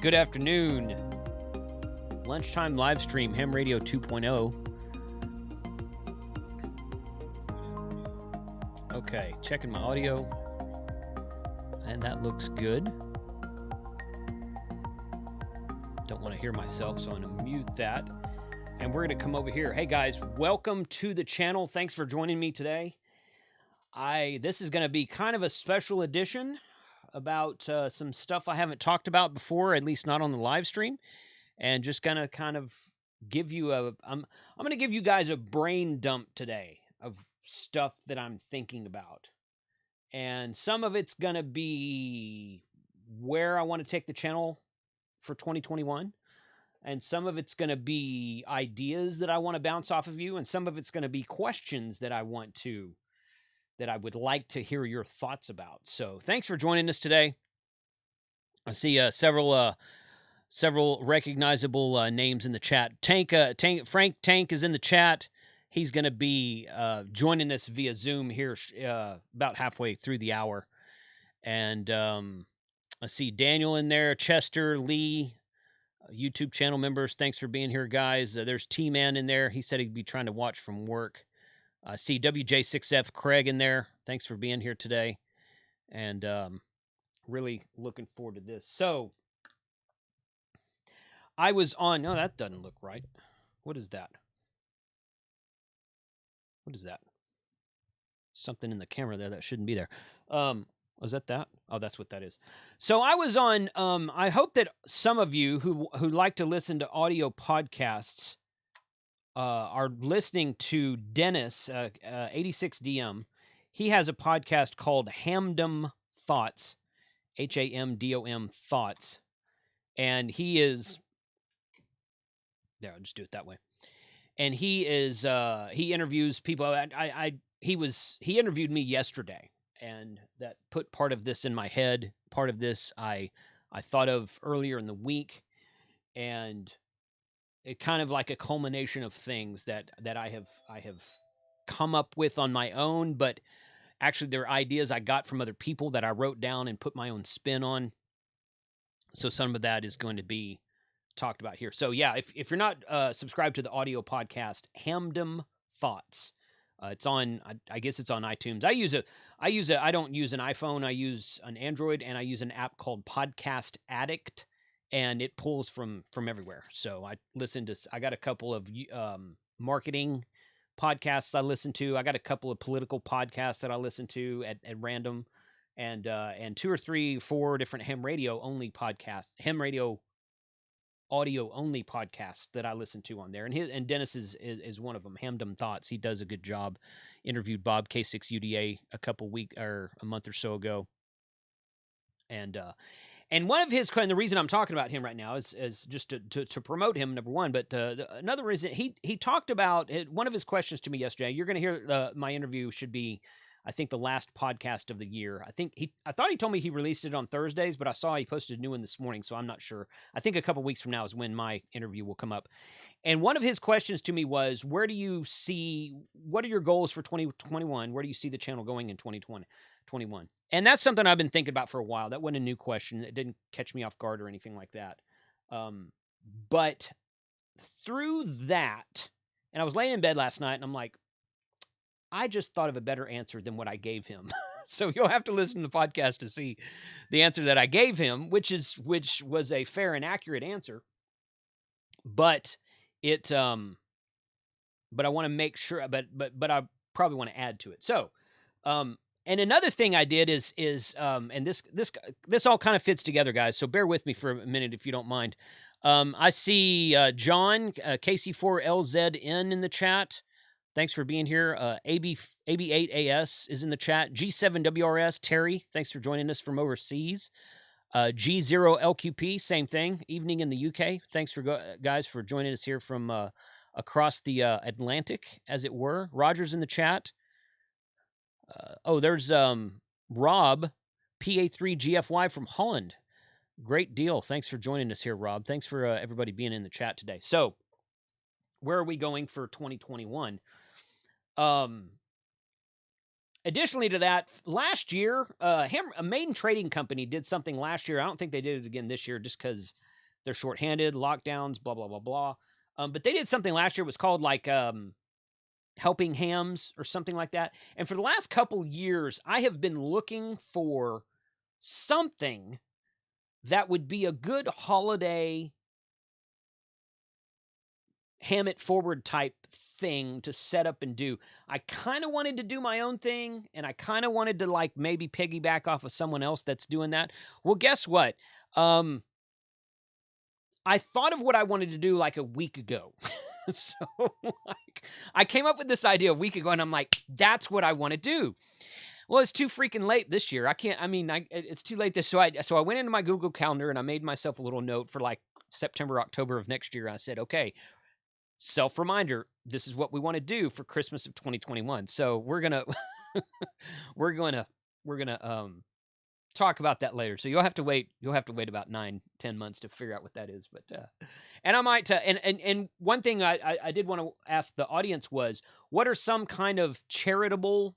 Good afternoon. Lunchtime Livestream, Ham Radio 2.0. Okay, checking my audio. And that looks good. Don't want to hear myself, so I'm going to mute that. And we're going to come over here. Hey guys, welcome to the channel. Thanks for joining me today. This is going to be kind of a special edition about some stuff I haven't talked about before, at least not on the live stream, and just gonna kind of give you I'm gonna give you guys a brain dump today of stuff that I'm thinking about, and some of it's gonna be where I want to take the channel for 2021, and some of it's gonna be ideas that I want to bounce off of you, and some of it's gonna be questions that I would like to hear your thoughts about. So thanks for joining us today. I see several recognizable names in the chat. Frank Tank is in the chat. He's going to be joining us via Zoom here about halfway through the hour. And I see Daniel in there, Chester, Lee, YouTube channel members. Thanks for being here, guys. There's T-Man in there. He said he'd be trying to watch from work. I see WJ6F Craig in there. Thanks for being here today. And really looking forward to this. So I was on... No, that doesn't look right. What is that? What is that? Something in the camera there that shouldn't be there. Was that? Oh, that's what that is. So I was on... I hope that some of you who like to listen to audio podcasts are listening to Dennis, 86DM. He has a podcast called Hamdom Thoughts, Hamdom Thoughts, and he is there. I'll just do it that way. And he is he interviews people. He interviewed me yesterday, and that put part of this in my head. Part of this I thought of earlier in the week, and it kind of like a culmination of things that I have come up with on my own, but actually they're ideas I got from other people that I wrote down and put my own spin on. So some of that is going to be talked about here. So yeah, if you're not subscribed to the audio podcast, Hamdom Thoughts, it's on, I guess it's on iTunes. I don't use an iPhone. I use an Android, and I use an app called Podcast Addict, and it pulls from everywhere. So I got a couple of marketing podcasts I listen to. I got a couple of political podcasts that I listen to at random, and 2 or 3, 4 different ham radio audio only podcasts that I listen to on there. And Dennis is one of them. Hamdom Thoughts. He does a good job. Interviewed Bob K6UDA a month or so ago. And one of his, and the reason I'm talking about him right now is just to promote him, number one. But another reason, he talked about one of his questions to me yesterday. You're going to hear my interview should be, I think, the last podcast of the year. I thought he told me he released it on Thursdays, but I saw he posted a new one this morning, so I'm not sure. I think a couple weeks from now is when my interview will come up. And one of his questions to me was, what are your goals for 2021? Where do you see the channel going in 2021? And that's something I've been thinking about for a while. That wasn't a new question. It didn't catch me off guard or anything like that. But through that, and I was laying in bed last night, and I'm like, I just thought of a better answer than what I gave him. So you'll have to listen to the podcast to see the answer that I gave him, which was a fair and accurate answer. But but I want to make sure, but I probably want to add to it. So, and another thing I did is and this all kind of fits together, guys. So bear with me for a minute if you don't mind. I see John KC4LZN in the chat. Thanks for being here. AB8AS is in the chat. G7WRS Terry, thanks for joining us from overseas. G0LQP, same thing. Evening in the UK. Thanks for guys for joining us here from across the Atlantic, as it were. Roger's in the chat. There's Rob, PA3GFY from Holland. Great deal. Thanks for joining us here, Rob. Thanks for everybody being in the chat today. So, where are we going for 2021? Additionally to that, last year, a Maiden Trading Company did something last year. I don't think they did it again this year just because they're shorthanded, lockdowns, blah, blah, blah, blah. But they did something last year. It was called like Helping Hams or something like that. And for the last couple years, I have been looking for something that would be a good holiday ham it forward type thing to set up and do. I kind of wanted to do my own thing, and I kind of wanted to like maybe piggyback off of someone else that's doing that. Well, guess what? I thought of what I wanted to do like a week ago. So like, I came up with this idea a week ago, and I'm like, that's what I want to do. Well, it's too freaking late this year. I can't. I mean, it's too late this. So I went into my Google Calendar and I made myself a little note for like September, October of next year. I said, okay, self reminder. This is what we want to do for Christmas of 2021. So we're gonna talk about that later. So you'll have to wait. You'll have to wait about 9-10 months to figure out what that is. But and I might. And one thing I did want to ask the audience was, what are some kind of charitable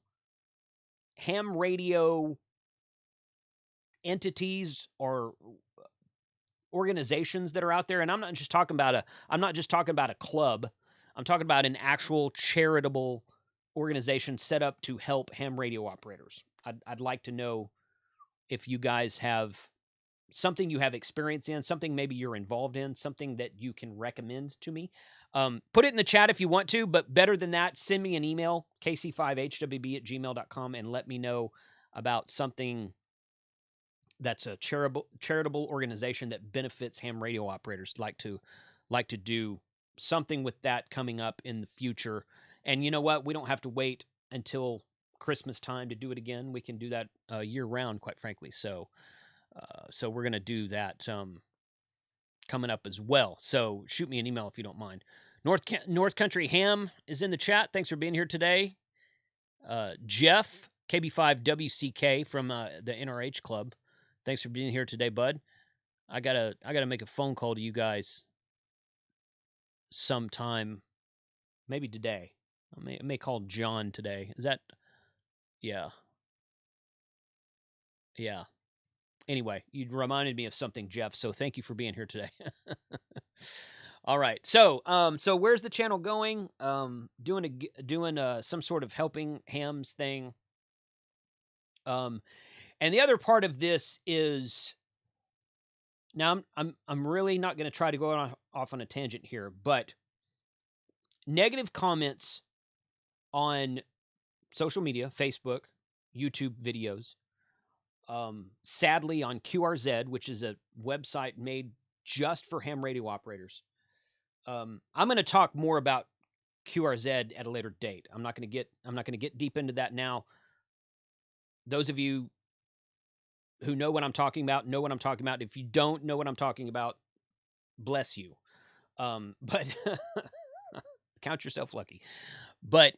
ham radio entities or organizations that are out there? And I'm not just talking about a club. I'm talking about an actual charitable organization set up to help ham radio operators. I'd like to know if you guys have something you have experience in, something maybe you're involved in, something that you can recommend to me. Put it in the chat if you want to, but better than that, send me an email, kc5hwb@gmail.com, and let me know about something that's a charitable organization that benefits ham radio operators. Like to do something with that coming up in the future. And you know what? We don't have to wait until Christmas time to do it again. We can do that year round, quite frankly. So we're going to do that coming up as well. So shoot me an email if you don't mind. North Country Ham is in the chat. Thanks for being here today. Jeff, KB5WCK from the NRH Club. Thanks for being here today, bud. I gotta make a phone call to you guys sometime, maybe today. I may call John today. Is that? Yeah. Anyway, you reminded me of something, Jeff. So thank you for being here today. All right. So where's the channel going? Doing some sort of helping hams thing. And the other part of this is, now I'm really not going to try to go off on a tangent here, but negative comments on social media, Facebook, YouTube videos, sadly on QRZ, which is a website made just for ham radio operators. I'm going to talk more about QRZ at a later date. I'm not going to get deep into that now. Those of you who know what I'm talking about know what I'm talking about. If you don't know what I'm talking about, bless you. But count yourself lucky. But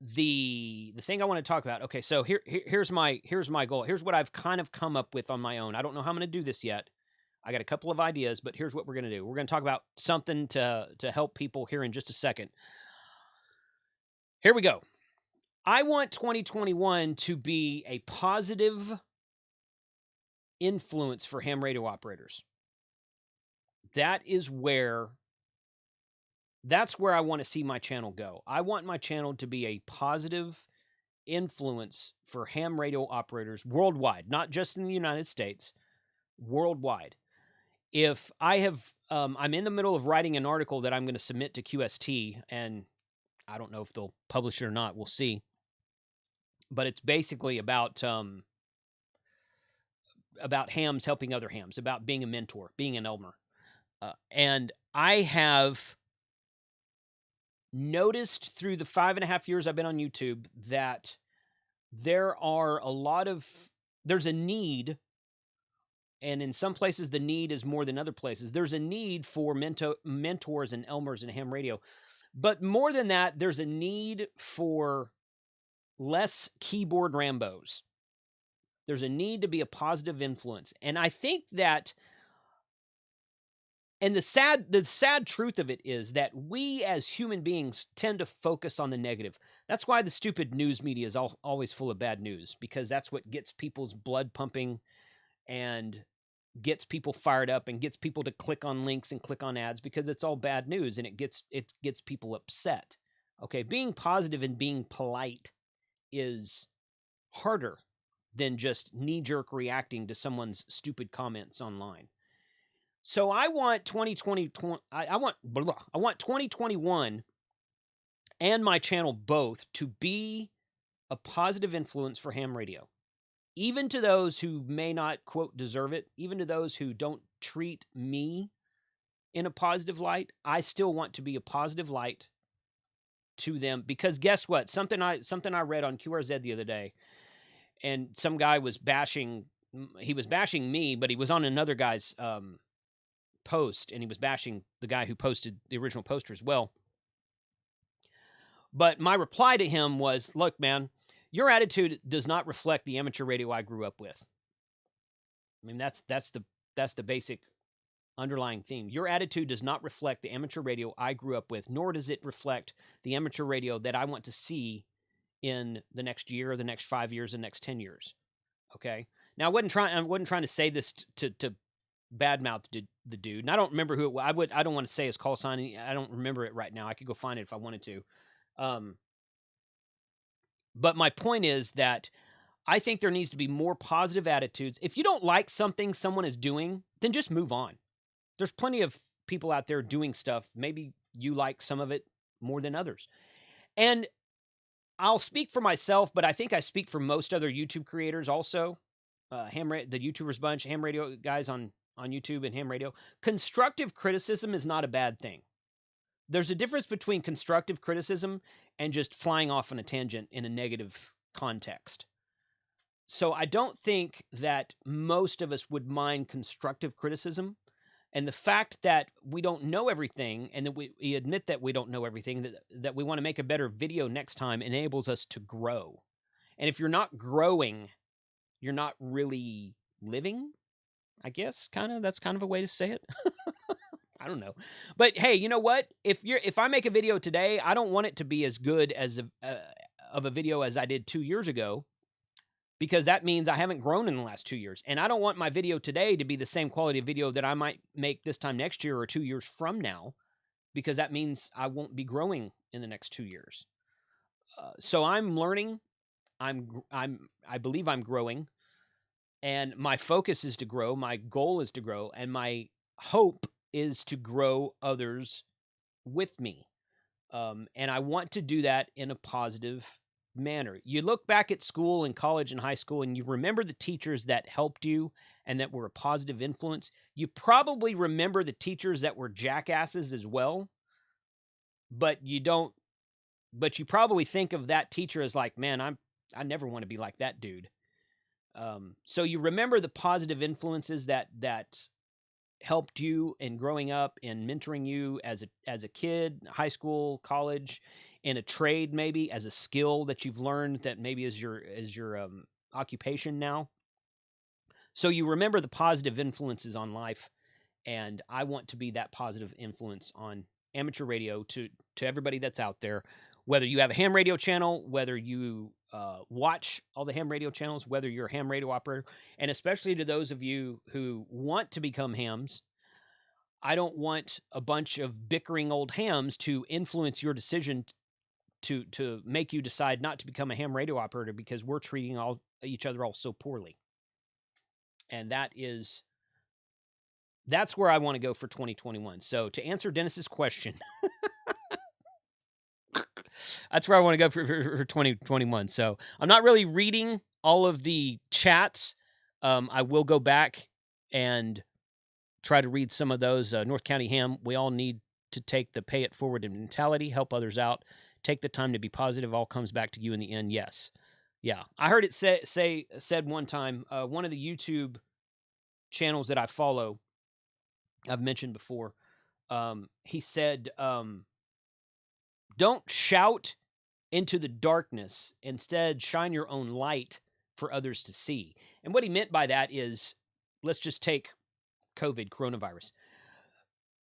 the thing I want to talk about. Okay, so here's my goal. Here's what I've kind of come up with on my own. I don't know how I'm going to do this yet. I got a couple of ideas, but here's what we're going to do. We're going to talk about something to help people here in just a second. Here we go. I want 2021 to be a positive influence for ham radio operators. That's where I want to see my channel go. I want my channel to be a positive influence for ham radio operators worldwide, not just in the United States, worldwide. If I have, I'm in the middle of writing an article that I'm going to submit to QST, and I don't know if they'll publish it or not. We'll see. But it's basically about hams helping other hams, about being a mentor, being an Elmer. And I have noticed through the 5.5 years I've been on YouTube that there's a need, and in some places the need is more than other places. There's a need for mentors and Elmers in ham radio. But more than that, there's a need for less keyboard Rambos. There's a need to be a positive influence. And I think that, and the sad truth of it is that we as human beings tend to focus on the negative. That's why the stupid news media is always full of bad news, because that's what gets people's blood pumping, and gets people fired up and gets people to click on links and click on ads, because it's all bad news and it gets people upset. Okay, being positive and being polite is harder than just knee-jerk reacting to someone's stupid comments online. So I want 2021 and my channel both to be a positive influence for ham radio. Even to those who may not, quote, deserve it, even to those who don't treat me in a positive light, I still want to be a positive light to them. Because guess what? Something I read on QRZ the other day, and some guy was bashing me, but he was on another guy's post, and he was bashing the guy who posted the original poster as well. But my reply to him was, look, man, your attitude does not reflect the amateur radio I grew up with. I mean, that's the basic underlying theme. Your attitude does not reflect the amateur radio I grew up with, nor does it reflect the amateur radio that I want to see in the next year, or the next 5 years, the next 10 years. Okay. Now, I wasn't trying to say this to badmouth the dude, and I don't remember who it was. I don't want to say his call sign. I don't remember it right now. I could go find it if I wanted to. But my point is that I think there needs to be more positive attitudes. If you don't like something someone is doing, then just move on. There's plenty of people out there doing stuff. Maybe you like some of it more than others. And I'll speak for myself, but I think I speak for most other YouTube creators also. The YouTubers bunch, ham radio guys on YouTube and ham radio. Constructive criticism is not a bad thing. There's a difference between constructive criticism and just flying off on a tangent in a negative context. So I don't think that most of us would mind constructive criticism. And the fact that we don't know everything, and that we admit that we don't know everything, that we want to make a better video next time, enables us to grow. And if you're not growing, you're not really living, I guess. That's kind of a way to say it. I don't know. But hey, you know what? If I make a video today, I don't want it to be as good as of a video as I did 2 years ago, because that means I haven't grown in the last 2 years. And I don't want my video today to be the same quality of video that I might make this time next year or 2 years from now, because that means I won't be growing in the next 2 years. So I'm learning. I believe I'm growing, and my focus is to grow. My goal is to grow, and my hope is to grow others with me. And I want to do that in a positive manner. You look back at school and college and high school, and you remember the teachers that helped you and that were a positive influence. You probably remember the teachers that were jackasses as well, but you probably think of that teacher as like, man, I never want to be like that dude. So you remember the positive influences that helped you in growing up and mentoring you as a kid, high school, college, in a trade, maybe as a skill that you've learned that maybe is your occupation now. So you remember the positive influences on life, and I want to be that positive influence on amateur radio to everybody that's out there, whether you have a ham radio channel, whether you watch all the ham radio channels, whether you're a ham radio operator, and especially to those of you who want to become hams. I don't want a bunch of bickering old hams to influence your decision to make you decide not to become a ham radio operator, because we're treating each other all so poorly. And that's where I want to go for 2021. So to answer Dennis's question, that's where I want to go for 2021. So I'm not really reading all of the chats. I will go back and try to read some of those. North County Ham, we all need to take the pay it forward mentality, help others out, take the time to be positive. All comes back to you in the end. Yes. Yeah. I heard it said one time, one of the YouTube channels that I follow, I've mentioned before, he said, don't shout into the darkness. Instead, shine your own light for others to see. And what he meant by that is, let's just take coronavirus.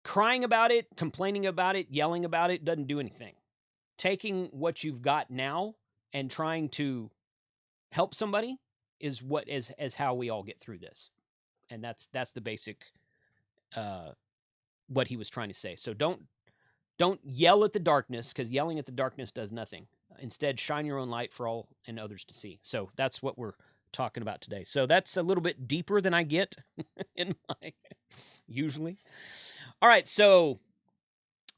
Crying about it, complaining about it, yelling about it doesn't do anything. Taking what you've got now and trying to help somebody is how we all get through this. And that's the basic what he was trying to say. So don't yell at the darkness, because yelling at the darkness does nothing. Instead, shine your own light for all and others to see. So that's what we're talking about today. So that's a little bit deeper than I get in my usually. All right, so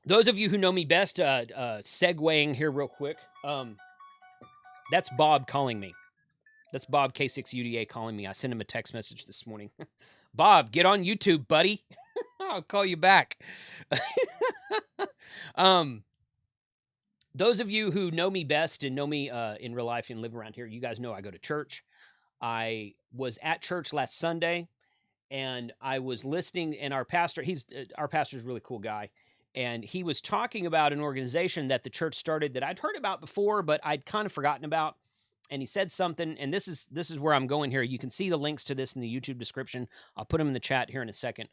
those of you who know me best, segueing here real quick. That's Bob calling me. That's Bob K6UDA calling me. I sent him a text message this morning. Bob, get on YouTube, buddy. I'll call you back. Those of you who know me best and know me in real life and live around here, you guys know I go to church. I was at church last Sunday, and I was listening, and our pastor's a really cool guy, and he was talking about an organization that the church started that I'd heard about before, but I'd kind of forgotten about. And he said something, and this is where I'm going here. You can see the links to this in the YouTube description. I'll put them in the chat here in a second.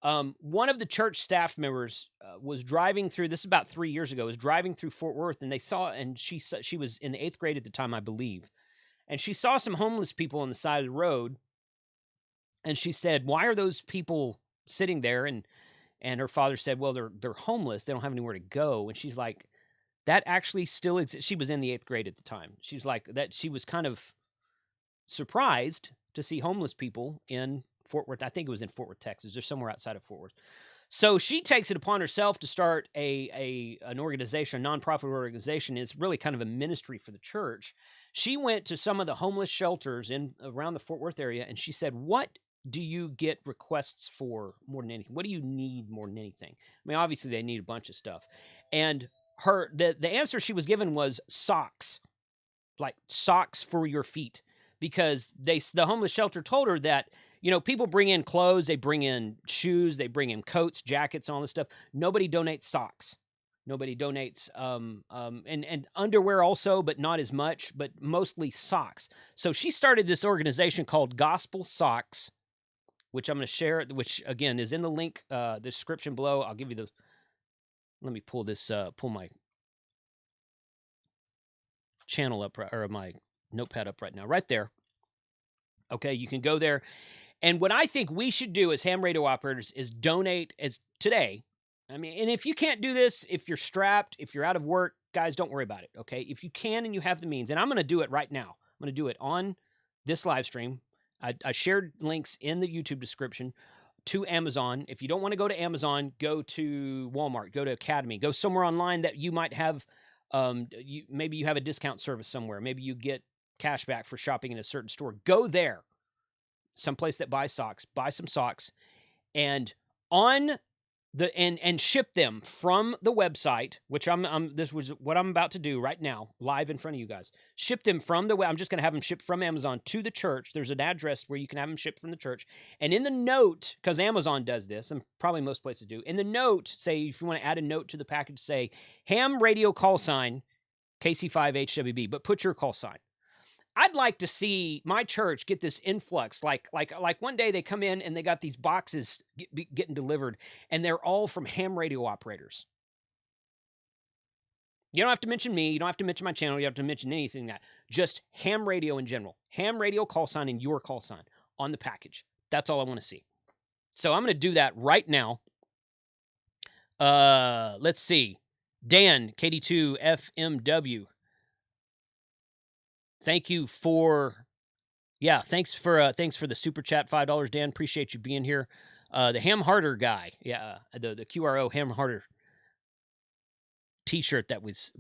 One of the church staff members was driving through, this is about 3 years ago, was driving through Fort Worth, and they saw, and she was in the 8th grade at the time, I believe. And she saw some homeless people on the side of the road. And she said, "Why are those people sitting there?" And her father said, "Well, they're homeless. They don't have anywhere to go." And she's like, "That actually still exists." She was in the 8th grade at the time. She's like, that she was kind of surprised to see homeless people in Fort Worth. I think it was in Fort Worth, Texas, or somewhere outside of Fort Worth. So she takes it upon herself to start an organization, a nonprofit organization. It's really kind of a ministry for the church. She went to some of the homeless shelters around the Fort Worth area, and she said, "What do you get requests for more than anything? What do you need more than anything?" I mean, obviously they need a bunch of stuff. And the answer she was given was socks, like socks for your feet, because the homeless shelter told her that, people bring in clothes, they bring in shoes, they bring in coats, jackets, and all this stuff. Nobody donates socks. Nobody donates and underwear also, but not as much, but mostly socks. So she started this organization called Gospel Socks, which I'm going to share, which again is in the link description below. I'll give you those. Let me pull my channel up, or my notepad up right now, right there. Okay, you can go there. And what I think we should do as ham radio operators is donate as today. I mean, and if you can't do this, if you're strapped, if you're out of work, guys, don't worry about it, okay? If you can and you have the means, and I'm going to do it right now. I'm going to do it on this live stream. I shared links in the YouTube description to Amazon. If you don't want to go to Amazon, go to Walmart, go to Academy, go somewhere online that you might have, maybe you have a discount service somewhere. Maybe you get cash back for shopping in a certain store. Go there. Someplace that buys socks, buy some socks, and ship them from the website, which this was what I'm about to do right now, live in front of you guys. Ship them from the web. I'm just going to have them shipped from Amazon to the church. There's an address where you can have them shipped from the church. And in the note, because Amazon does this, and probably most places do, in the note, say if you want to add a note to the package, say ham radio call sign KC5HWB, but put your call sign. I'd like to see my church get this influx. Like one day they come in and they got these boxes getting delivered, and they're all from ham radio operators. You don't have to mention me. You don't have to mention my channel. You don't have to mention anything that. Just ham radio in general. Ham radio call sign and your call sign on the package. That's all I want to see. So I'm going to do that right now. Let's see. Dan, KD2FMW. Thank you for, thanks for the super chat, $5, Dan. Appreciate you being here. The Ham Harder guy, the QRO Ham Harder T-shirt that was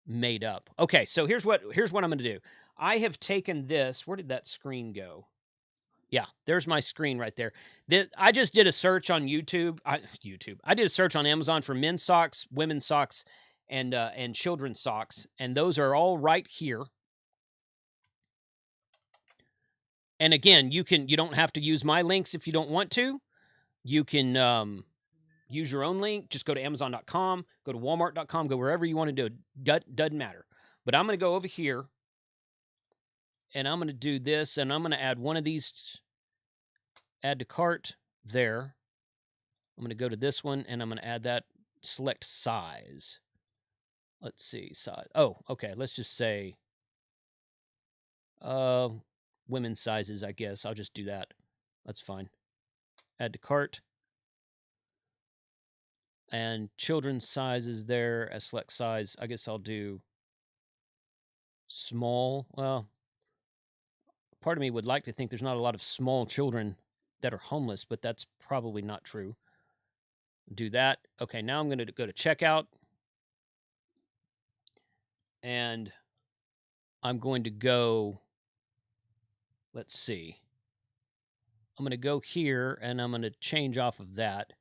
made up. Okay, so here's what I'm going to do. I have taken this. Where did that screen go? Yeah, there's my screen right there. I just did a search on YouTube. I did a search on Amazon for men's socks, women's socks, and children's socks, and those are all right here. And again, you don't have to use my links if you don't want to. You can use your own link. Just go to Amazon.com, go to Walmart.com, go wherever you want to do it. Doesn't matter. But I'm going to go over here, and I'm going to do this, and I'm going to add one of these. Add to cart there. I'm going to go to this one, and I'm going to add that. Select size. Let's see, size. Oh, okay. Let's just say, women's sizes, I guess. I'll just do that. That's fine. Add to cart. And children's sizes there as select size. I guess I'll do small. Well, part of me would like to think there's not a lot of small children that are homeless, but that's probably not true. Do that. Okay, now I'm going to go to checkout. And I'm going to go, let's see. I'm going to go here, and I'm going to change off of that.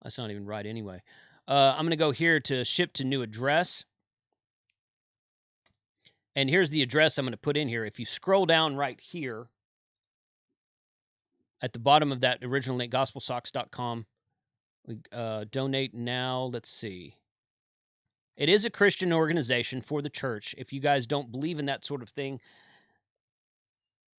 That's not even right anyway. I'm going to go here to ship to new address. And here's the address I'm going to put in here. If you scroll down right here, at the bottom of that original link, gospelsocks.com, donate now. Let's see. It is a Christian organization for the church. If you guys don't believe in that sort of thing,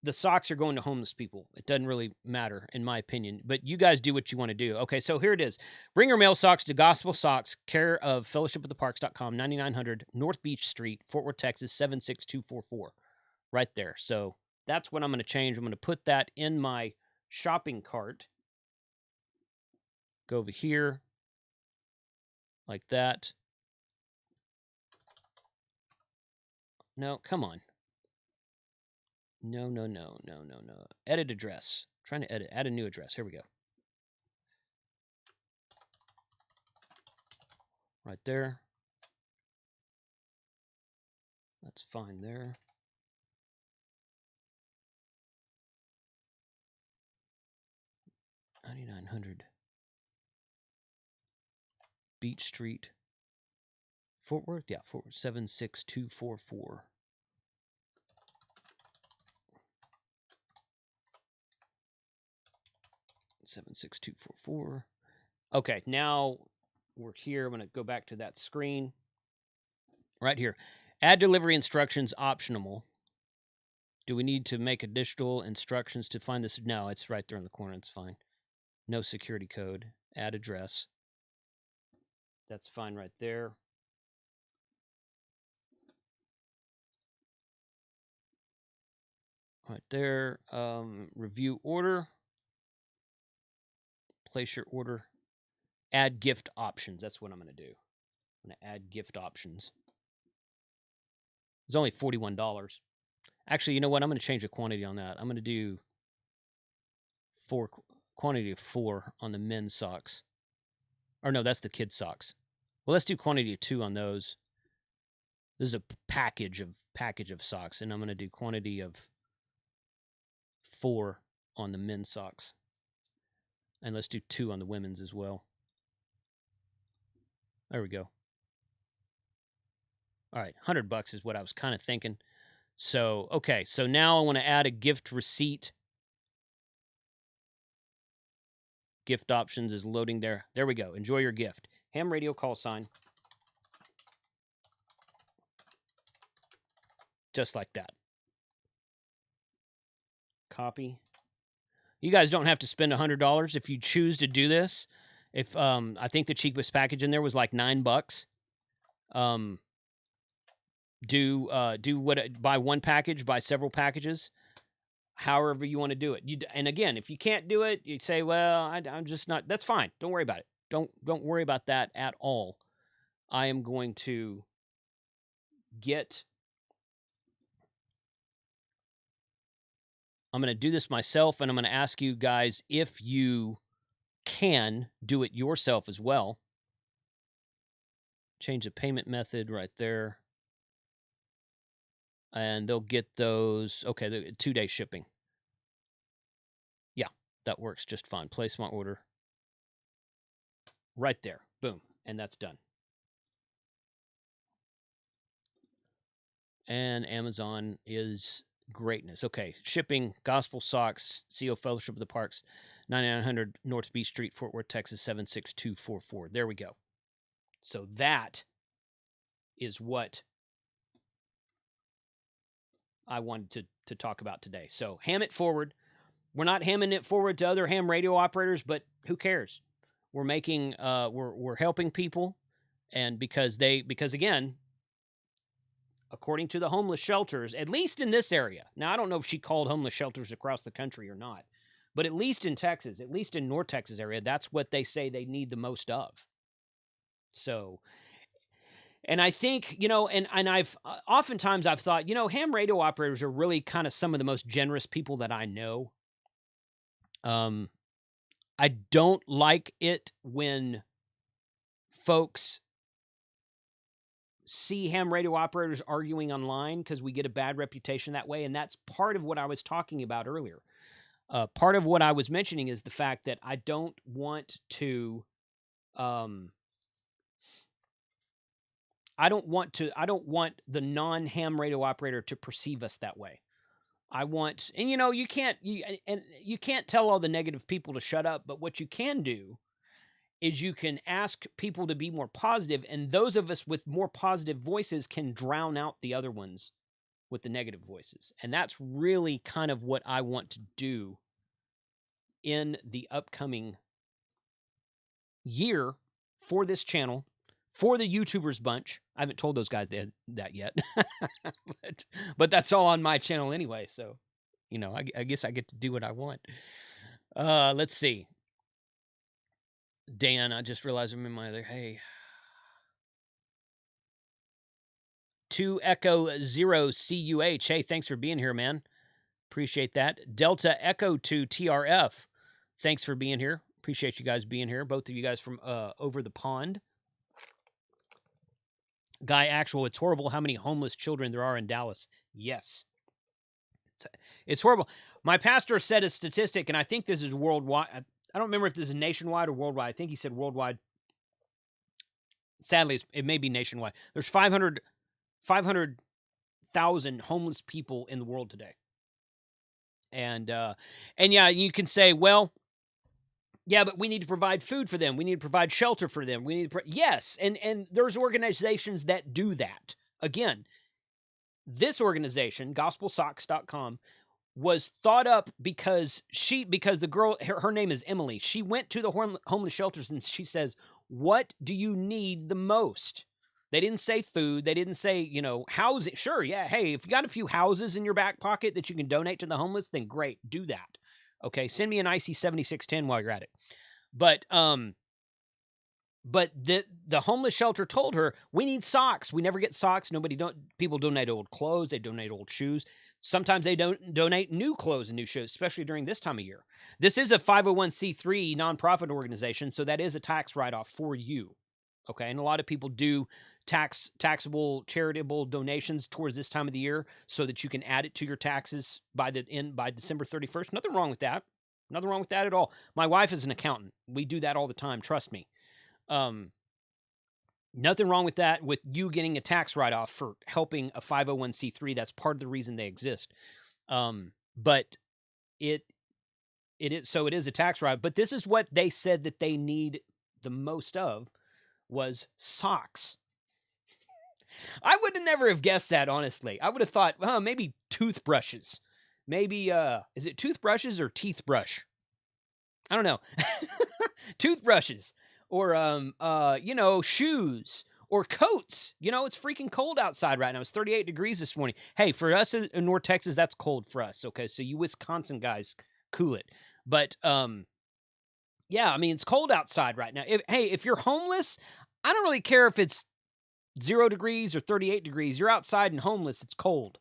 the socks are going to homeless people. It doesn't really matter, in my opinion. But you guys do what you want to do. Okay, so here it is. Bring your mail socks to Gospel Socks, care of fellowshipoftheparks.com, 9900 North Beach Street, Fort Worth, Texas, 76244. Right there. So that's what I'm going to change. I'm going to put that in my shopping cart. Go over here. Like that. No, come on. No. Edit address. Trying to edit. Add a new address. Here we go. Right there. That's fine there. $9,900 Beach Street, Fort Worth. Yeah, Fort Worth, 76244. Okay, now we're here. I'm going to go back to that screen. Right here. Add delivery instructions optional. Do we need to make additional instructions to find this? No, it's right there in the corner. It's fine. No security code. Add address. That's fine right there. Right there. Review order. Place your order. Add gift options. That's what I'm going to do. I'm going to add gift options. It's only $41. Actually, you know what? I'm going to change the quantity on that. I'm going to do quantity of 4 on the men's socks. Or no, that's the kids' socks. Well, let's do quantity of 2 on those. This is a package of socks, and I'm going to do quantity of 4 on the men's socks. And let's do 2 on the women's as well. There we go. All right, $100 is what I was kind of thinking. So, okay, so now I want to add a gift receipt. Gift options is loading there. There we go. Enjoy your gift. Ham radio call sign. Just like that. Copy. You guys don't have to spend $100 if you choose to do this. If I think the cheapest package in there was like $9. Buy one package, buy several packages, however you want to do it. And again, if you can't do it, you say, well, I'm just not. That's fine. Don't worry about it. Don't worry about that at all. I am going to I'm going to do this myself, and I'm going to ask you guys if you can do it yourself as well. Change the payment method right there. And they'll get those. Okay, 2-day shipping. Yeah, that works just fine. Place my order. Right there. Boom. And that's done. And Amazon is greatness. Okay, shipping, Gospel Socks, CO Fellowship of the Parks, 9900 North Beach Street, Fort Worth, Texas, 76244. There we go. So that is what I wanted to talk about today. So ham it forward. We're not hamming it forward to other ham radio operators, but who cares? We're making we're helping people, and because again, according to the homeless shelters, at least in this area. Now, I don't know if she called homeless shelters across the country or not, but at least in Texas, at least in North Texas area, that's what they say they need the most of. So, and I think, and I've oftentimes I've thought, ham radio operators are really kind of some of the most generous people that I know. I don't like it when folks see ham radio operators arguing online because we get a bad reputation that way. And that's part of what I was talking about earlier. Part of what I was mentioning is the fact that I don't want to, I don't want the non-ham radio operator to perceive us that way. I want, and you can't tell all the negative people to shut up, but what you can do is you can ask people to be more positive, and those of us with more positive voices can drown out the other ones with the negative voices. And that's really kind of what I want to do in the upcoming year for this channel, for the YouTubers bunch. I haven't told those guys that yet, but that's all on my channel anyway. So, I guess I get to do what I want. Let's see. Dan, I just realized I'm in my other, hey. 2 Echo 0 CUH. Hey, thanks for being here, man. Appreciate that. Delta Echo 2 TRF. Thanks for being here. Appreciate you guys being here. Both of you guys from over the pond. Guy Actual, it's horrible how many homeless children there are in Dallas. Yes. It's horrible. My pastor said a statistic, and I think this is worldwide. I don't remember if this is nationwide or worldwide. I think he said worldwide. Sadly, it may be nationwide. There's 500,000 homeless people in the world today. And yeah, you can say, well, yeah, but we need to provide food for them. We need to provide shelter for them. We need to yes, and there's organizations that do that. Again, this organization, gospelsocks.com, was thought up because the girl, her name is Emily. She went to the homeless shelters and she says, "What do you need the most?" They didn't say food. They didn't say, housing. Sure, yeah. Hey, if you got a few houses in your back pocket that you can donate to the homeless, then great, do that. Okay, send me an IC 7610 while you're at it. But the homeless shelter told her, we need socks. We never get socks. People donate old clothes. They donate old shoes. Sometimes they don't donate new clothes and new shoes, especially during this time of year. This is a 501c3 nonprofit organization, so that is a tax write-off for you. Okay, and a lot of people do taxable charitable donations towards this time of the year so that you can add it to your taxes by December 31st. Nothing wrong with that. Nothing wrong with that at all. My wife is an accountant. We do that all the time. Trust me. Nothing wrong with that, with you getting a tax write-off for helping a 501c3. That's part of the reason they exist. But it is a tax write-off. But this is what they said that they need the most of was socks. I would have never have guessed that, honestly. I would have thought, maybe toothbrushes. Maybe, is it toothbrushes or teeth brush? I don't know. Toothbrushes. Or, shoes. Or coats. It's freaking cold outside right now. It's 38 degrees this morning. Hey, for us in North Texas, that's cold for us. Okay, so you Wisconsin guys, cool it. But, yeah, I mean, it's cold outside right now. If you're homeless, I don't really care if it's 0 degrees or 38 degrees. You're outside and homeless, it's cold.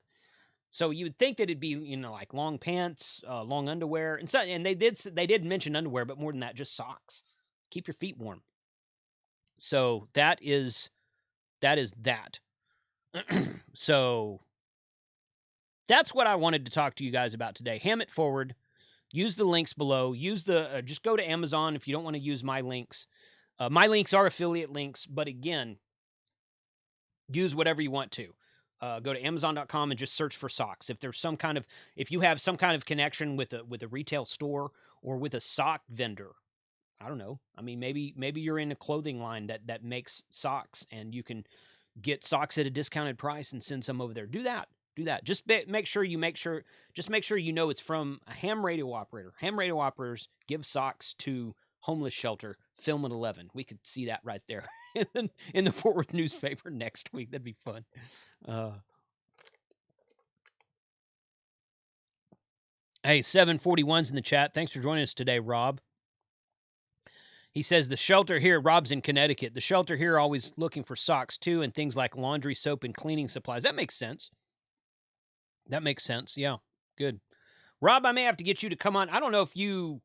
So you would think that it'd be, like long pants, long underwear. And they did mention underwear, but more than that, just socks. Keep your feet warm. So that is that. So that's what I wanted to talk to you guys about today. Ham it forward. Use the links below. Just go to Amazon if you don't want to use my links. My links are affiliate links, but again, use whatever you want to. Go to Amazon.com and just search for socks. If you have some kind of connection with a retail store or with a sock vendor, I don't know. I mean, maybe you're in a clothing line that makes socks and you can get socks at a discounted price and send some over there. Do that. Just make sure you know it's from a ham radio operator. Ham radio operators give socks to homeless shelter. Film at 11. We could see that right there in the Fort Worth newspaper next week. That'd be fun. Hey, 741's in the chat. Thanks for joining us today, Rob. He says the shelter here, Rob's in Connecticut. The shelter here always looking for socks too, and things like laundry, soap, and cleaning supplies. That makes sense. That makes sense. Yeah, good. Rob, I may have to get you to come on. I don't know if you're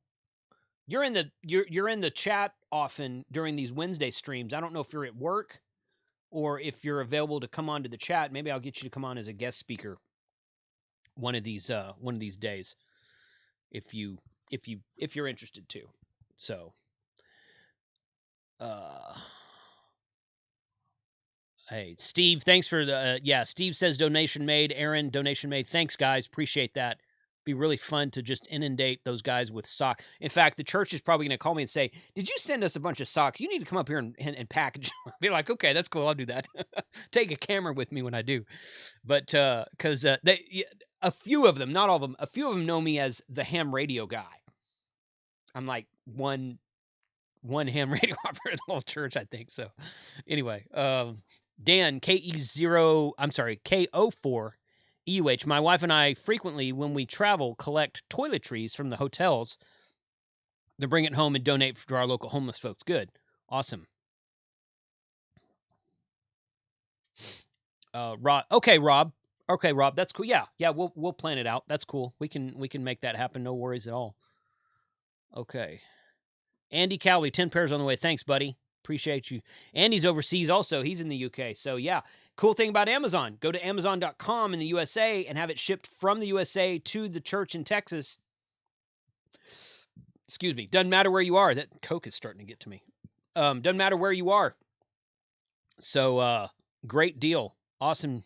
in the chat often during these Wednesday streams. I don't know if you're at work or if you're available to come on to the chat. Maybe I'll get you to come on as a guest speaker one of these days if you're interested too. So hey, Steve, thanks for the Steve says donation made. Aaron, donation made. Thanks, guys. Appreciate that. Be really fun to just inundate those guys with socks. In fact, the church is probably going to call me and say, "Did you send us a bunch of socks? You need to come up here and package them." I'll be like, "Okay, that's cool. I'll do that." Take a camera with me when I do. But because a few of them, not all of them, a few of them know me as the ham radio guy. I'm like one ham radio operator in the whole church, I think. So anyway, Dan, KO4 EUH. My wife and I frequently, when we travel, collect toiletries from the hotels to bring it home and donate to our local homeless folks. Good. Awesome. Rob. Okay, Rob. That's cool. Yeah. We'll plan it out. That's cool. We can make that happen. No worries at all. Okay. Andy Cowley, 10 pairs on the way. Thanks, buddy. Appreciate you. Andy's overseas also. He's in the UK. So, yeah. Cool thing about Amazon. Go to Amazon.com in the USA and have it shipped from the USA to the church in Texas. Excuse me. Doesn't matter where you are. That Coke is starting to get to me. Doesn't matter where you are. So, great deal. Awesome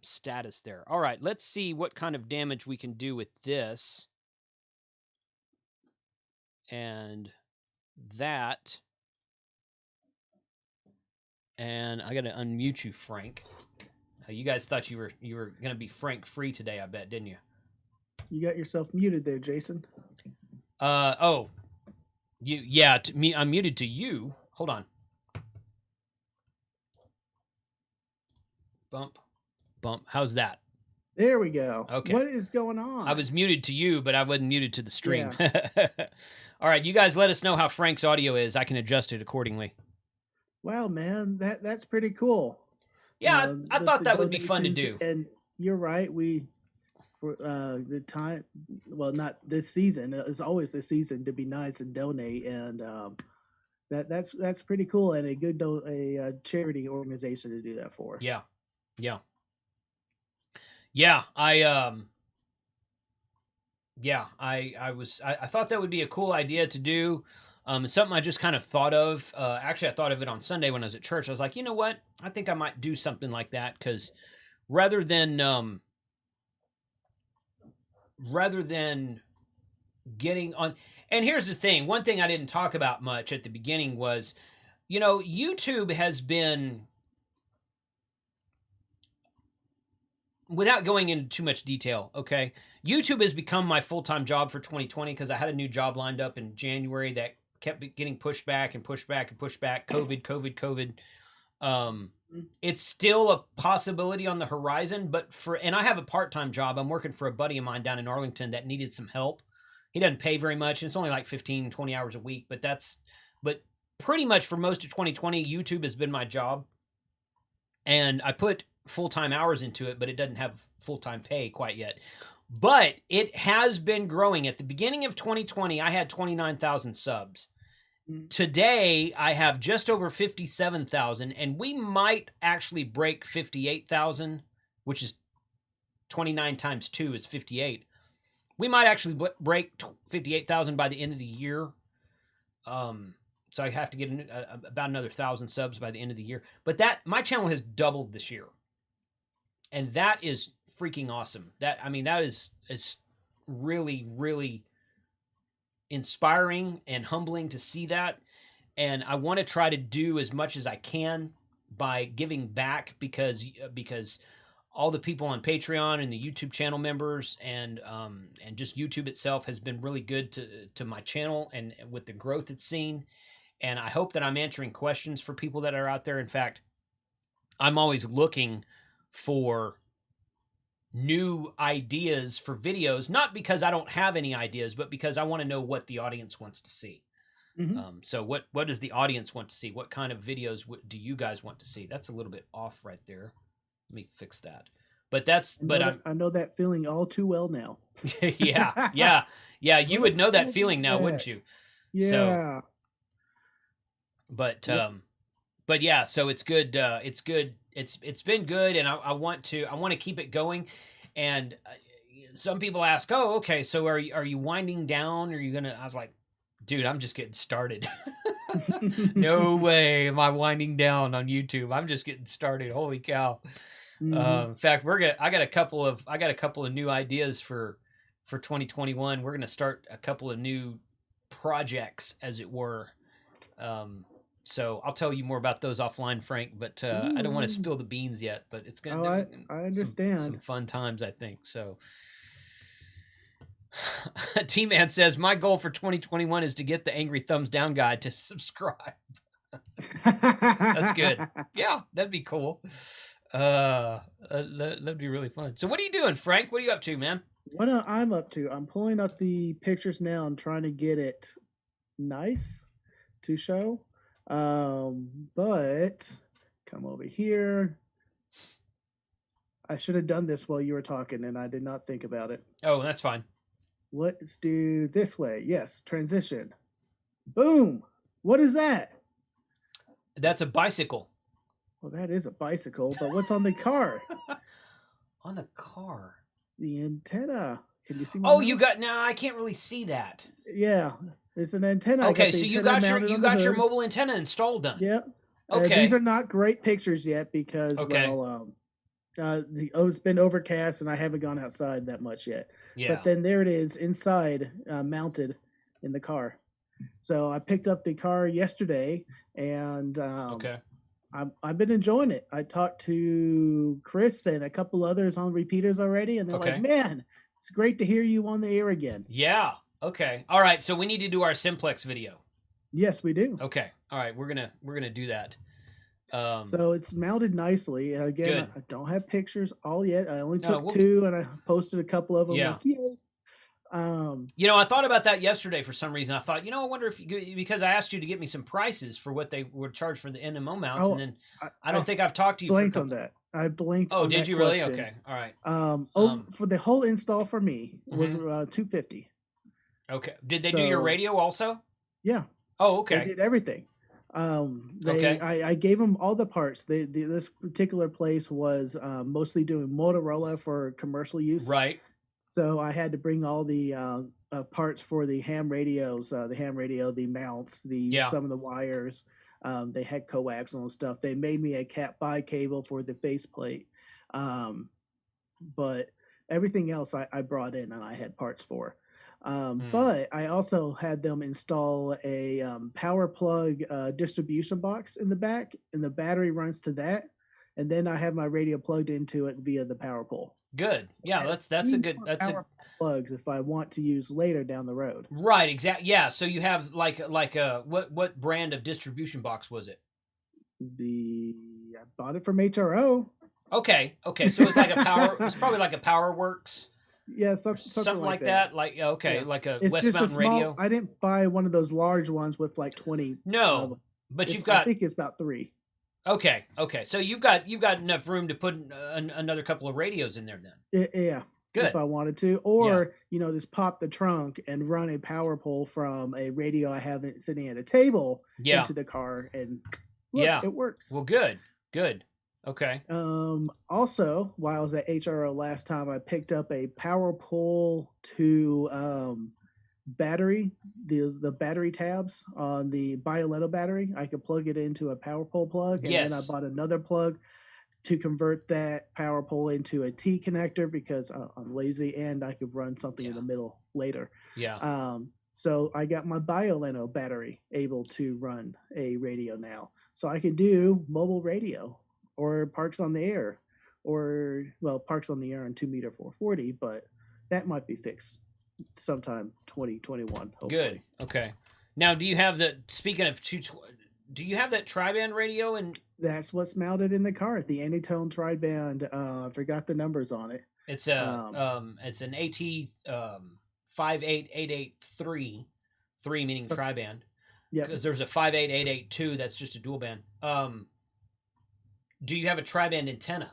status there. All right. Let's see what kind of damage we can do with this. And that, and I got to unmute you, Frank. You guys thought you were going to be Frank free today, I bet, didn't you? You got yourself muted there, Jason. I'm muted to you. Hold on. Bump. How's that? There we go. Okay. What is going on? I was muted to you, but I wasn't muted to the stream. Yeah. All right, you guys let us know how Frank's audio is. I can adjust it accordingly. Well, man, that's pretty cool. Yeah, I thought that would be fun to do. And you're right. We, for the time, well, not this season. It's always this season to be nice and donate, and that's pretty cool and a good a charity organization to do that for. Yeah. I thought that would be a cool idea to do. It's something I just kind of thought of. Actually, I thought of it on Sunday when I was at church. I was like, you know what? I think I might do something like that because rather than getting on. And here's the thing. One thing I didn't talk about much at the beginning was, YouTube has been, without going into too much detail, okay, YouTube has become my full-time job for 2020 because I had a new job lined up in January that kept getting pushed back and pushed back and pushed back. COVID. It's still a possibility on the horizon, and I have a part-time job. I'm working for a buddy of mine down in Arlington that needed some help. He doesn't pay very much, and it's only like 15, 20 hours a week, but pretty much for most of 2020, YouTube has been my job. And I put full-time hours into it, but it doesn't have full-time pay quite yet. But it has been growing. At the beginning of 2020, I had 29,000 subs. Today, I have just over 57,000, and we might actually break 58,000, which is 29 times 2 is 58. We might actually break 58,000 by the end of the year. So I have to get about another 1,000 subs by the end of the year. But my channel has doubled this year. And that is freaking awesome. That is really, really inspiring and humbling to see that. And I want to try to do as much as I can by giving back because all the people on Patreon and the YouTube channel members and just YouTube itself has been really good to my channel and with the growth it's seen. And I hope that I'm answering questions for people that are out there. In fact, I'm always looking for new ideas for videos, not because I don't have any ideas, but because I want to know what the audience wants to see. So what does the audience want to see? What kind of videos do you guys want to see? That's a little bit off right there. Let me fix that. But I know that feeling all too well now. yeah. You would know that feeling now, wouldn't you? Yeah. So, but yeah, so it's good. It's good. It's been good, and I want to keep it going. And some people ask, "Oh, okay. So are you winding down? Are you gonna?" I was like, "Dude, I'm just getting started. No way am I winding down on YouTube. I'm just getting started. Holy cow!" In fact, I got a couple of new ideas for 2021. We're gonna start a couple of new projects, as it were. So I'll tell you more about those offline, Frank. But I don't want to spill the beans yet. But it's gonna. I understand. Some fun times, I think. So. T-Man says, my goal for 2021 is to get the angry thumbs down guy to subscribe. That's good. Yeah, that'd be cool. That'd be really fun. So what are you doing, Frank? What are you up to, man? What I'm up to, I'm pulling up the pictures now and trying to get it nice to show. But come over here. I should have done this while you were talking and I did not think about it. Oh, that's fine. Let's do this way. Yes, transition. Boom. What is that? That's a bicycle. Well, that is a bicycle, but what's on the car? On the car? The antenna. Can you see my mouse? I can't really see that. Yeah, it's an antenna. Okay, so you got your mobile antenna installed done. Yep. Okay. These are not great pictures yet because, it's been overcast and I haven't gone outside that much yet. Yeah. But then there it is inside, mounted in the car. So I picked up the car yesterday and I've been enjoying it. I talked to Chris and a couple others on repeaters already, and they're like, man, it's great to hear you on the air again. Yeah. Okay. All right. So we need to do our simplex video. Yes, we do. Okay. All right. We're gonna do that. So it's mounted nicely. Again, I don't have pictures all yet. I only took 2 and I posted a couple of them. Yeah. Like, yay. I thought about that yesterday for some reason. I thought, I wonder if because I asked you to get me some prices for what they would charge for the NMO mounts, and then I don't think I've talked to you. Blinked on that. I blinked. Oh, did you really? Okay, all right. For the whole install for me was $250. Okay. Did they do your radio also? Yeah. Oh, okay. They did everything. I gave them all the parts. This particular place was mostly doing Motorola for commercial use. Right. So I had to bring all the parts for the ham radios, the mounts, some of the wires. They had coaxial and stuff. They made me a Cat5 cable for the faceplate. But everything else I brought in and I had parts for. But I also had them install a power plug distribution box in the back, and the battery runs to that. And then I have my radio plugged into it via the power pole. Good. Yeah, that's a good. That's power plugs if I want to use later down the road. Right. Exactly. Yeah. So you have like a what brand of distribution box was it? I bought it from HRO. Okay. So it's like a power. It's probably like a PowerWorks. Yeah, something like that. Like like a it's West Mountain radio. I didn't buy one of those large ones with like 20. No, but you've got. I think it's about 3. Okay. So you've got enough room to put another couple of radios in there then. Yeah. Good. If I wanted to, or just pop the trunk and run a power pole from a radio I have sitting at a table into the car, and it works. Well, good. Okay. Also, while I was at HRO last time, I picked up a power pole to battery, the battery tabs on the Biolento battery. I could plug it into a power pole plug, and then I bought another plug to convert that power pole into a T connector because I'm lazy, and I could run something in the middle later. Yeah. So I got my Biolento battery able to run a radio now, so I can do mobile radio or Parks on the Air, or Parks on the Air on 2-meter 440, but that might be fixed sometime 2021. Hopefully. Good. Okay. Now, do you have speaking of do you have that tri-band radio? And that's what's mounted in the car, the Anytone tri-band. I forgot the numbers on it. It's Um, it's an AT 58883, three meaning so tri-band, yep, because there's a 58882 that's just a dual band. Do you have a tri-band antenna?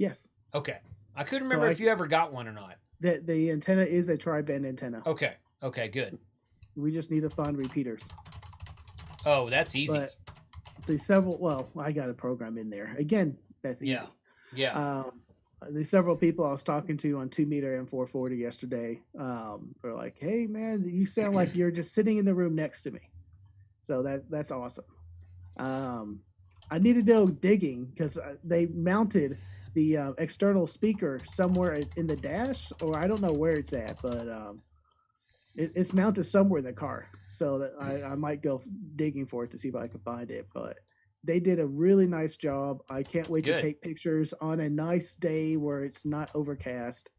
yes. Okay, I couldn't So remember if you ever got one or not. the antenna is a tri-band antenna. Okay, okay, good. We just need to find repeaters. Oh, that's easy. But I got a program in there. Again, that's easy. Yeah. The several people I was talking to on 2 meter and 440 yesterday were like, "Hey, man, you sound like you're just sitting in the room next to me." So that's awesome. I need to go digging because they mounted the external speaker somewhere in the dash, or I don't know where it's at, but it's mounted somewhere in the car. So that I might go digging for it to see if I can find it. But they did a really nice job. I can't wait to take pictures on a nice day where it's not overcast.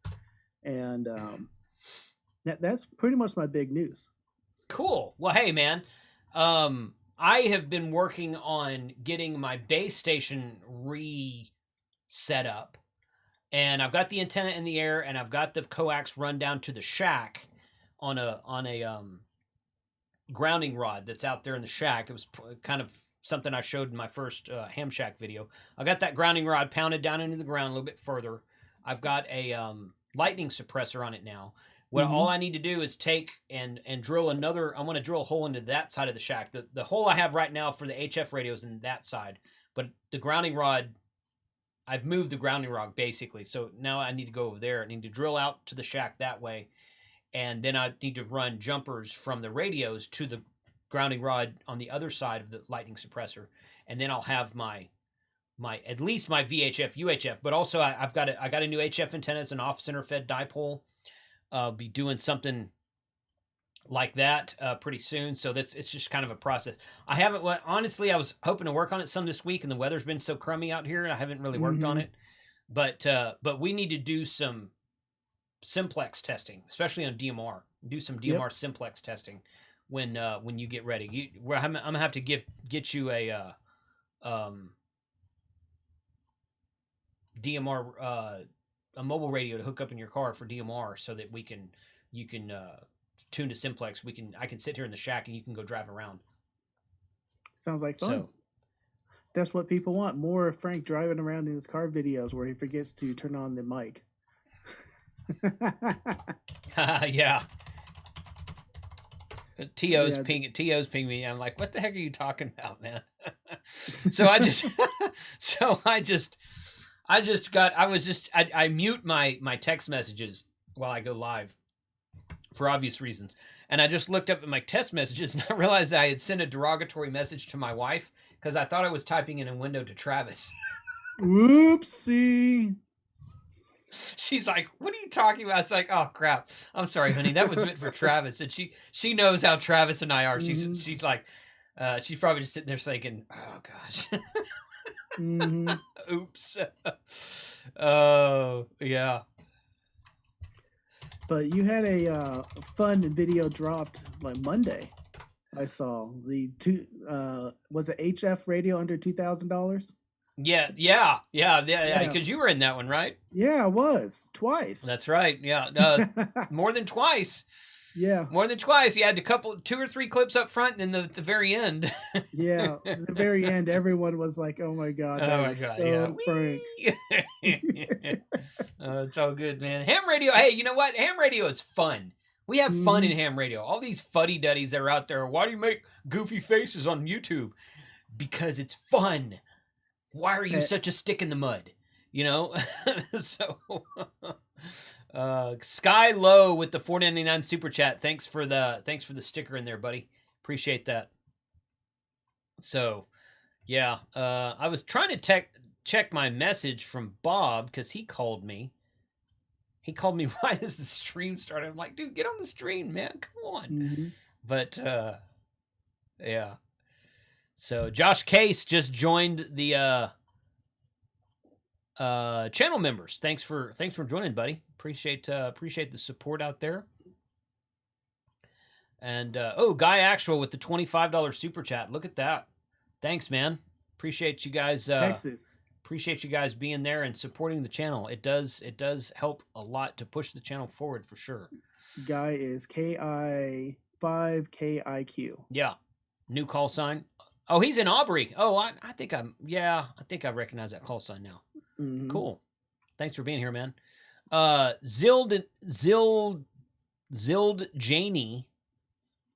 And that's pretty much my big news. Cool. Well, hey, man, I have been working on getting my base station set up, and I've got the antenna in the air, and I've got the coax run down to the shack on a grounding rod that's out there in the shack. That was kind of something I showed in my first ham shack video. I got that grounding rod pounded down into the ground a little bit further. I've got a lightning suppressor on it now. What all I need to do is take and drill another. I want to drill a hole into that side of the shack. The hole I have right now for the HF radio is in that side, but the grounding rod, I've moved the grounding rod basically. So now I need to go over there. I need to drill out to the shack that way, and then I need to run jumpers from the radios to the grounding rod on the other side of the lightning suppressor, and then I'll have my at least my VHF UHF, but also I got a new HF antenna. It's an off center fed dipole. I'll be doing something like that pretty soon. So it's just kind of a process. I haven't honestly. I was hoping to work on it some this week, and the weather's been so crummy out here. I haven't really worked on it, but we need to do some simplex testing, especially on DMR. Do some DMR simplex testing when you get ready. I'm gonna have to get you a DMR a mobile radio to hook up in your car for DMR, so that you can tune to simplex. I can sit here in the shack and you can go drive around. Sounds like fun. So, that's what people want. More of Frank driving around in his car videos where he forgets to turn on the mic. Yeah. To's ping me. I'm like, what the heck are you talking about, man? I mute my text messages while I go live for obvious reasons. And I just looked up at my text messages and I realized I had sent a derogatory message to my wife because I thought I was typing in a window to Travis. Whoopsie. She's like, what are you talking about? It's like, oh crap. I'm sorry, honey. That was meant for Travis. And she knows how Travis and I are. She's like, she's probably just sitting there thinking, oh gosh. Oops. Oh, yeah. But you had a fun video dropped like Monday. I saw the was it HF radio under $2,000? Yeah. Because you were in that one, right? Yeah, I was twice. That's right. Yeah, more than twice. Yeah, more than twice. You had two or three clips up front, and then the very end. Yeah, at the very end, everyone was like, "Oh my god!" Oh my god! Yeah, Frank. It's all good, man. Ham radio. Hey, you know what? Ham radio is fun. We have fun in ham radio. All these fuddy-duddies that are out there. Why do you make goofy faces on YouTube? Because it's fun. Why are you such a stick in the mud? You know? So Sky Low with the $4.99 super chat. Thanks for the sticker in there, buddy. Appreciate that. So yeah, I was trying to check my message from Bob because he called me. He called me right as the stream started. I'm like, dude, get on the stream, man. Come on. But yeah. So Josh Case just joined the channel members. Thanks for joining, buddy. Appreciate the support out there. And Guy Actual with the $25 super chat. Look at that. Thanks, man. Appreciate you guys. Texas. appreciate you guys being there and supporting the channel. It does help a lot to push the channel forward for sure. Guy is KI5KIQ. Yeah. New call sign. Oh, he's in Aubrey. Oh, I think I recognize that call sign now. Mm-hmm. Cool. Thanks for being here, man. Zild Janey,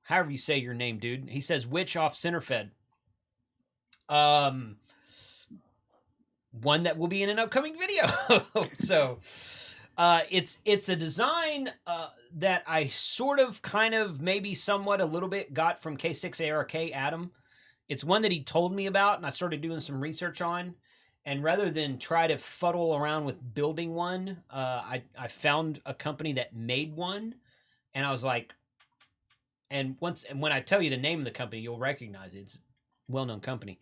however you say your name, dude. He says witch off Centerfed. One that will be in an upcoming video. So it's a design that I sort of kind of maybe somewhat a little bit got from K6ARK Adam. It's one that he told me about and I started doing some research on. And rather than try to fuddle around with building one, I found a company that made one. And I was like, and when I tell you the name of the company, you'll recognize it. It's a well-known company.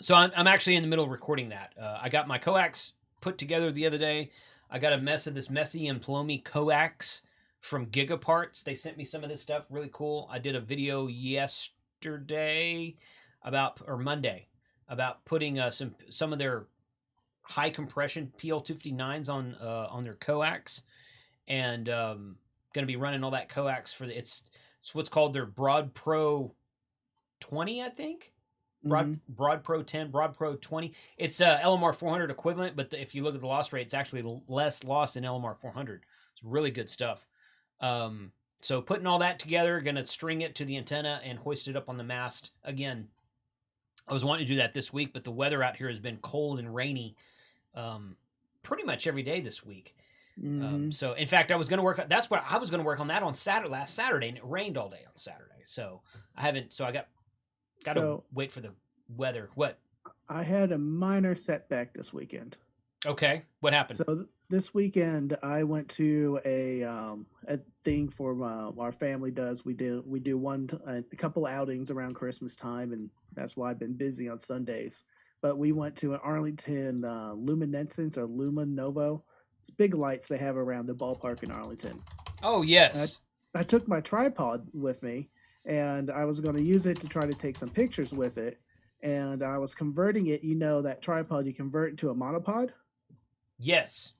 So I'm actually in the middle of recording that. I got my coax put together the other day. I got a mess of this Messy and Plomy coax from Gigaparts. They sent me some of this stuff. Really cool. I did a video yesterday or Monday about putting some of their high compression PL259s on their coax, and going to be running all that coax for it's what's called their Broad Pro 20, I think. Broad Pro 10, Broad Pro 20. It's LMR 400 equivalent, but if you look at the loss rate, it's actually less loss than LMR 400. It's really good stuff. So putting all that together, going to string it to the antenna and hoist it up on the mast. Again, I was wanting to do that this week, but the weather out here has been cold and rainy pretty much every day this week. So in fact, I was going to work. That's what I was going to work on that on last Saturday, and it rained all day on Saturday. So I haven't. So I got to wait for the weather. What? I had a minor setback this weekend. Okay, what happened? So this weekend I went to a thing for our family does. We do a couple outings around Christmas time, and that's why I've been busy on Sundays. But we went to an Arlington Luminescence or Luminovo. It's big lights they have around the ballpark in Arlington. Oh yes. I took my tripod with me, and I was going to use it to try to take some pictures with it. And I was converting it. You know that tripod you convert into a monopod. Yes.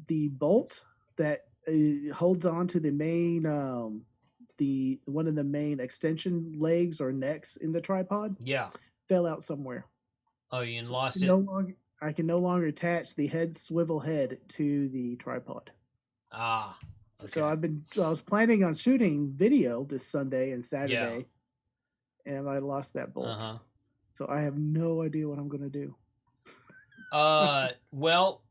The bolt that holds on to the main, one of the main extension legs or necks in the tripod, fell out somewhere. Oh, you lost it. I can no longer attach the swivel head to the tripod. Ah. Okay. So I was planning on shooting video this Sunday and Saturday, and I lost that bolt. So I have no idea what I'm going to do. Well,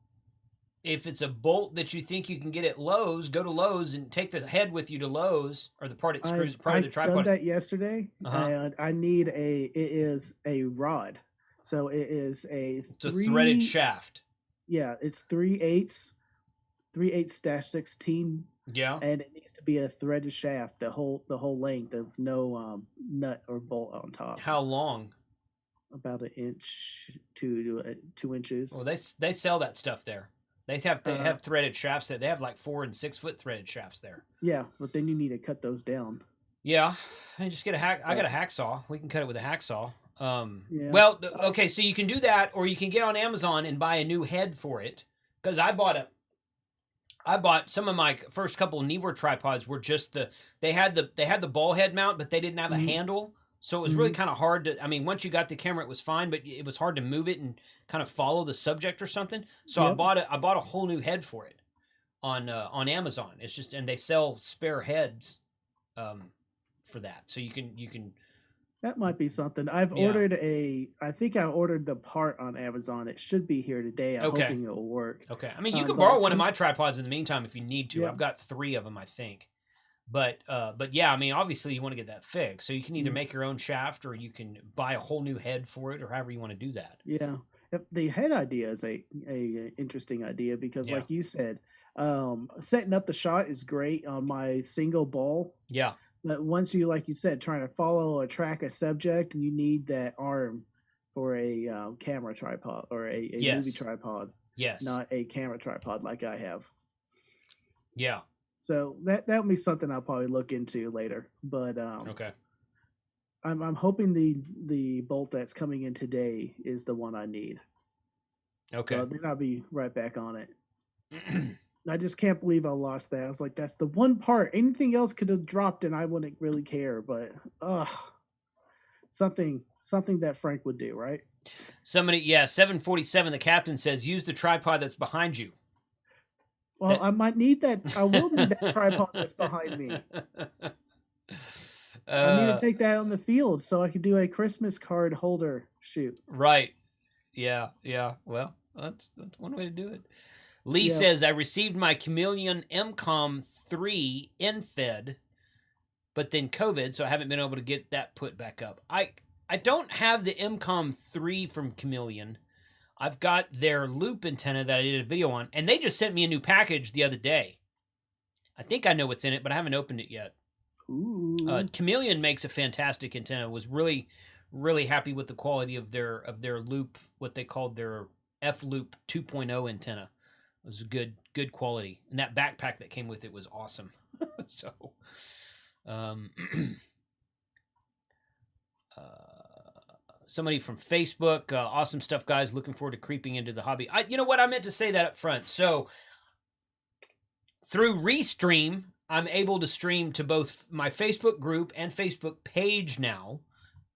if it's a bolt that you think you can get at Lowe's, go to Lowe's and take the head with you to Lowe's, or the part it screws part of the tripod. I done that yesterday, and I need it is a rod. So it is a threaded shaft. Yeah, it's 3/8/16. Yeah, and it needs to be a threaded shaft, the whole length of no nut or bolt on top. How long? About 1 inch to 2 inches. Well, they sell that stuff there. They have threaded shafts that they have like 4 and 6 foot threaded shafts there. Yeah, but then you need to cut those down. Yeah, and just get a hack. I got a hacksaw. We can cut it with a hacksaw. Well, okay, so you can do that, or you can get on Amazon and buy a new head for it. Because I bought some of my first couple of Neewer tripods were just they had the ball head mount, but they didn't have a handle. So it was really kind of hard to, once you got the camera, it was fine, but it was hard to move it and kind of follow the subject or something. So I bought a whole new head for it on Amazon. It's just, and they sell spare heads for that. So you can. That might be something. I've ordered I think I ordered the part on Amazon. It should be here today. I'm hoping it'll work. Okay. You can borrow one of my tripods in the meantime if you need to. I've got 3 of them, I think. But yeah, obviously you want to get that fixed. So you can either make your own shaft, or you can buy a whole new head for it, or however you want to do that. Yeah. The head idea is a interesting idea because like you said, setting up the shot is great on my single ball. Yeah. But once you, like you said, trying to follow or track a subject, you need that arm for a camera tripod or a movie tripod. Yes. Not a camera tripod like I have. Yeah. So that would be something I'll probably look into later. But okay. I'm hoping the bolt that's coming in today is the one I need. Okay. So then I'll be right back on it. I just can't believe I lost that. I was like, that's the one part. Anything else could have dropped and I wouldn't really care. But something that Frank would do, right? Somebody, yeah, 747. The captain says, use the tripod that's behind you. Well, I might need that. I will need that tripod that's behind me. I need to take that on the field so I can do a Christmas card holder shoot. Right. Yeah. Well, that's one way to do it. Lee says, I received my Chameleon MCOM 3 NFED, but then COVID, so I haven't been able to get that put back up. I don't have the MCOM 3 from Chameleon. I've got their loop antenna that I did a video on, and they just sent me a new package the other day. I think I know what's in it, but I haven't opened it yet. Chameleon makes a fantastic antenna. Was really, really happy with the quality of their loop, what they called their F Loop 2.0 antenna. It was good quality, and that backpack that came with it was awesome. So, somebody from Facebook, awesome stuff, guys. Looking forward to creeping into the hobby. You know what? I meant to say that up front. So, through Restream, I'm able to stream to both my Facebook group and Facebook page now.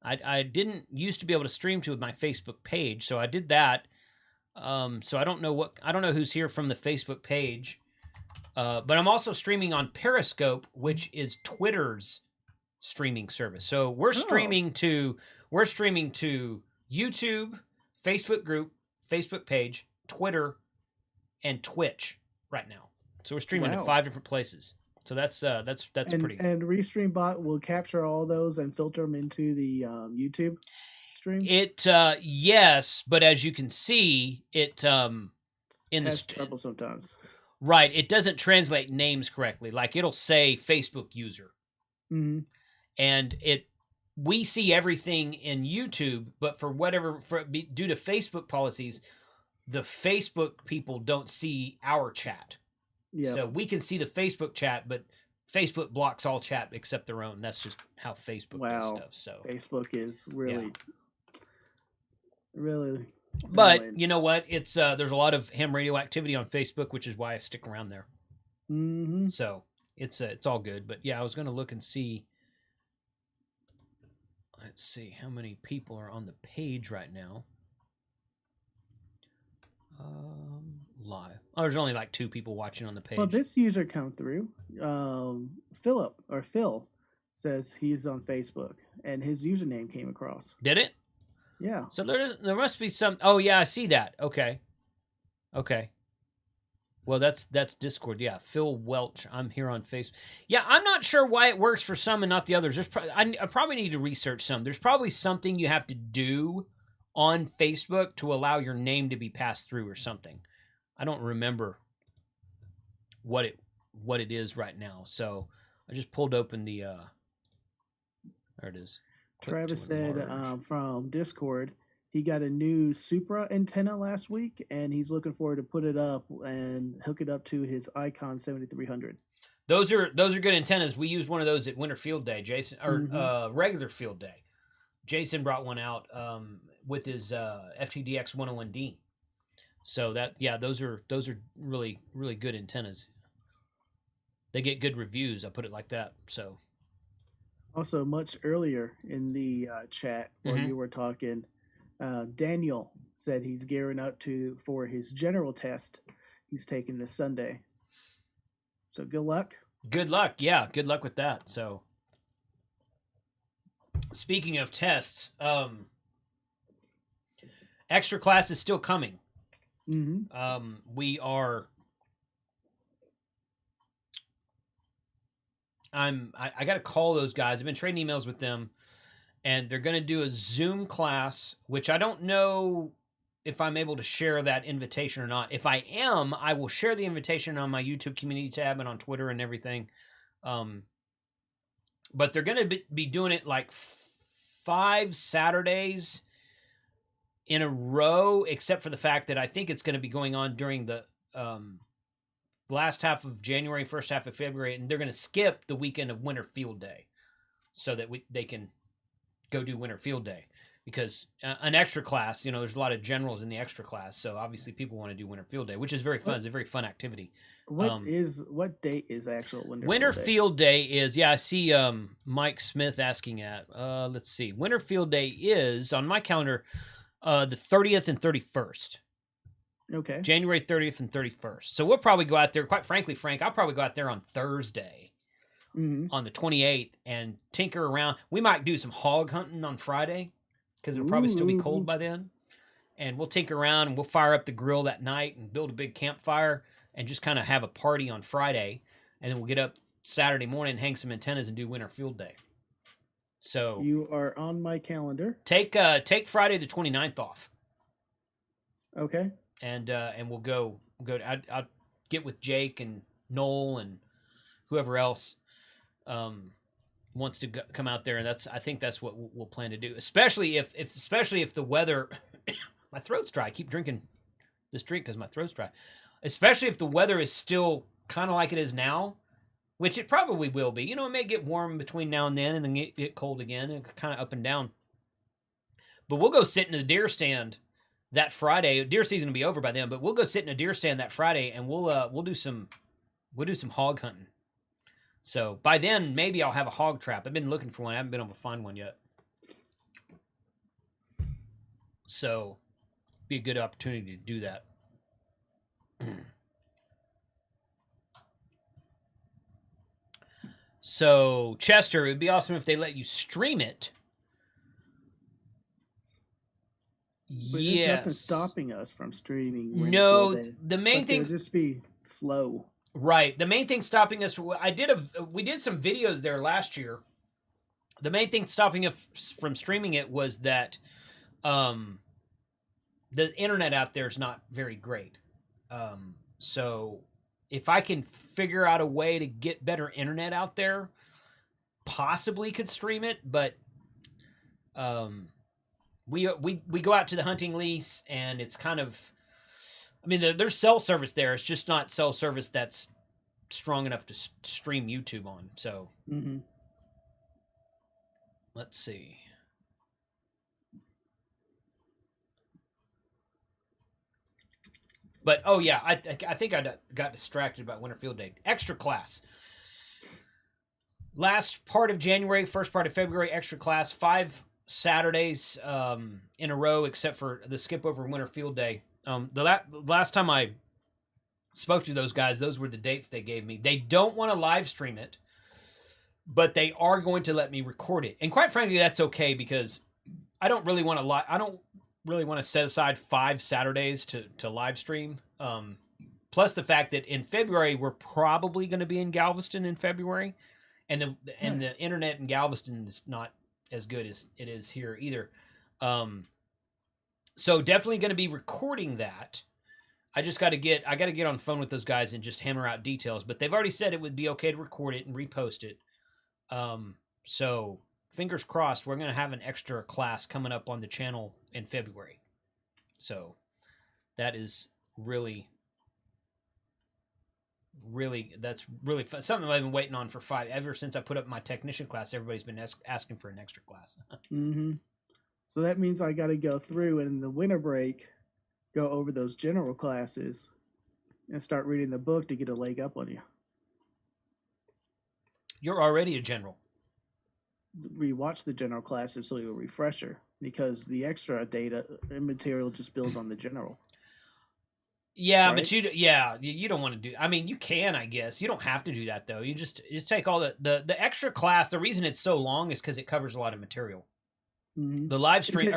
I didn't used to be able to stream to my Facebook page, so I did that. So I don't know who's here from the Facebook page, but I'm also streaming on Periscope, which is Twitter's streaming service. So we're streaming to YouTube, Facebook group, Facebook page, Twitter, and Twitch right now. So we're streaming to 5 different places. So that's pretty. And Restream Bot will capture all those and filter them into the YouTube stream. It yes, but as you can see, it has trouble sometimes. Right, it doesn't translate names correctly. Like it'll say Facebook user, and we see everything in YouTube, but for whatever due to Facebook policies, the Facebook people don't see our chat. Yeah. So we can see the Facebook chat, but Facebook blocks all chat except their own. That's just how Facebook does stuff. So Facebook is really. But annoying. You know what? It's there's a lot of ham radio activity on Facebook, which is why I stick around there. So it's all good. But yeah, I was going to look and see. Let's see how many people are on the page right now. Live. Oh, there's only like 2 people watching on the page. Well, this user come through. Phil says he's on Facebook, and his username came across. Did it? Yeah. So there must be some. Oh yeah, I see that. Okay. Well, that's Discord. Yeah, Phil Welch. I'm here on Facebook. Yeah, I'm not sure why it works for some and not the others. I probably need to research some. There's probably something you have to do on Facebook to allow your name to be passed through or something. I don't remember what it is right now. So I just pulled open the there it is. Travis said from Discord he got a new Supra antenna last week, and he's looking forward to put it up and hook it up to his Icon 7300. Those are good antennas. We used one of those at Winter Field Day, Jason, or regular Field Day. Jason brought one out with his FTDX 101D. So those are really, really good antennas. They get good reviews. I put it like that. So also much earlier in the chat while you were talking, Daniel said he's gearing up for his general test he's taking this Sunday. So good luck. Good luck. Yeah, good luck with that. So speaking of tests, extra class is still coming. We are. I got to call those guys. I've been trading emails with them, and they're going to do a Zoom class, which I don't know if I'm able to share that invitation or not. If I am, I will share the invitation on my YouTube community tab and on Twitter and everything. But they're going to be doing it like 5 Saturdays in a row, except for the fact that I think it's going to be going on during the last half of January, first half of February, and they're going to skip the weekend of Winter Field Day so that they can go do winter field day, because an extra class, there's a lot of generals in the extra class, so obviously people want to do winter field day, which is very fun. What It's a very fun activity. what date is actual Winter Winterfield Day? field day is, I see Mike Smith asking at, let's see, winter field day is on my calendar the 30th and 31st. Okay. January 30th and 31st. So we'll probably go out there. Quite frankly, Frank, I'll probably go out there on Thursday, on the 28th, and tinker around. We might do some hog hunting on Friday, because it'll probably still be cold by then. And we'll tinker around, and we'll fire up the grill that night and build a big campfire and just kind of have a party on Friday. And then we'll get up Saturday morning, hang some antennas, and do winter field day. So you are on my calendar. Take Friday the 29th off. Okay. And we'll go. I'll get with Jake and Noel and whoever else wants to come out there, and I think that's what we'll plan to do. Especially if the weather, my throat's dry. I keep drinking this drink because my throat's dry. Especially if the weather is still kind of like it is now, which it probably will be. It may get warm between now and then, and then get cold again, and kind of up and down. But we'll go sit in the deer stand that Friday. Deer season will be over by then, but we'll go sit in a deer stand that Friday, and we'll do some hog hunting. So by then, maybe I'll have a hog trap. I've been looking for one. I haven't been able to find one yet. So be a good opportunity to do that. So Chester, it would be awesome if they let you stream it. But there's nothing stopping us from streaming. No, the main thing would just be slow. Right. The main thing stopping us, we did some videos there last year. The main thing stopping us from streaming it was that the internet out there is not very great. So if I can figure out a way to get better internet out there, possibly could stream it, but we go out to the hunting lease, and it's kind of, there's cell service there. It's just not cell service that's strong enough to stream YouTube on. So let's see. But I think I got distracted about winter field day. Extra class. Last part of January, first part of February, extra class. 5 Saturdays in a row, except for the skip over winter field day. The last time I spoke to those guys, those were the dates they gave me. They don't want to live stream it, but they are going to let me record it. And quite frankly, that's okay, because I don't really want to set aside 5 Saturdays to live stream. Plus the fact that in February we're probably going to be in Galveston in February, and the internet in Galveston is not as good as it is here either. So definitely going to be recording that. I got to get on the phone with those guys and just hammer out details, but they've already said it would be okay to record it and repost it. So fingers crossed, we're going to have an extra class coming up on the channel in February. So that is really that's really fun. Something I've been waiting on for ever since I put up my technician class. Everybody's been asking for an extra class. So that means I got to go through, and in the winter break, go over those general classes and start reading the book to get a leg up on you. You're already a general. Rewatch the general classes so you're a refresher, because the extra data and material just builds on the general. Yeah, right? But you don't want to do. You can, I guess. You don't have to do that though. You just take all the extra class. The reason it's so long is because it covers a lot of material. The live stream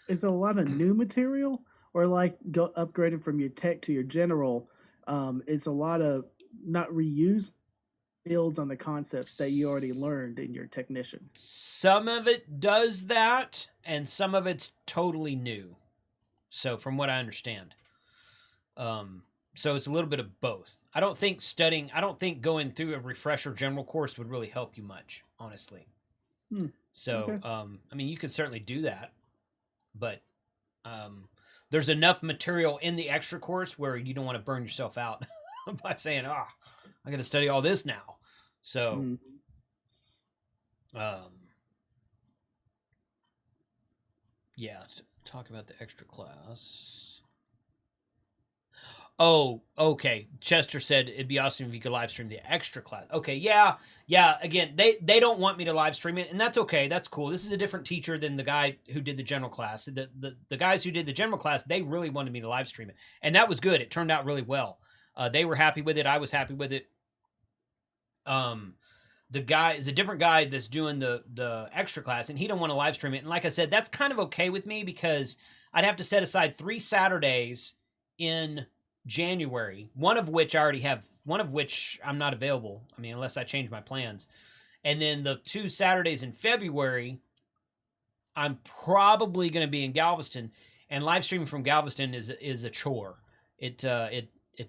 is a lot of new material, or like go upgraded from your tech to your general. It's a lot of not reused builds on the concepts that you already learned in your technician. Some of it does that, and some of it's totally new. So from what I understand. So it's a little bit of both. I don't think going through a refresher general course would really help you much, honestly. So, okay. You could certainly do that, but there's enough material in the extra course where you don't want to burn yourself out by saying, I got to study all this now. So, Yeah, talk about the extra class. Oh, okay. Chester said it'd be awesome if you could live stream the extra class. Okay, yeah. Again, they don't want me to live stream it, and that's okay. That's cool. This is a different teacher than the guy who did the general class. The guys who did the general class, they really wanted me to live stream it, and that was good. It turned out really well. They were happy with it. I was happy with it. The guy is a different guy that's doing the extra class, and he don't want to live stream it. And like I said, that's kind of okay with me because I'd have to set aside 3 Saturdays in January, one of which I'm not available. I mean, unless I change my plans. And then the 2 Saturdays in February, I'm probably going to be in Galveston, and live streaming from Galveston is a chore. It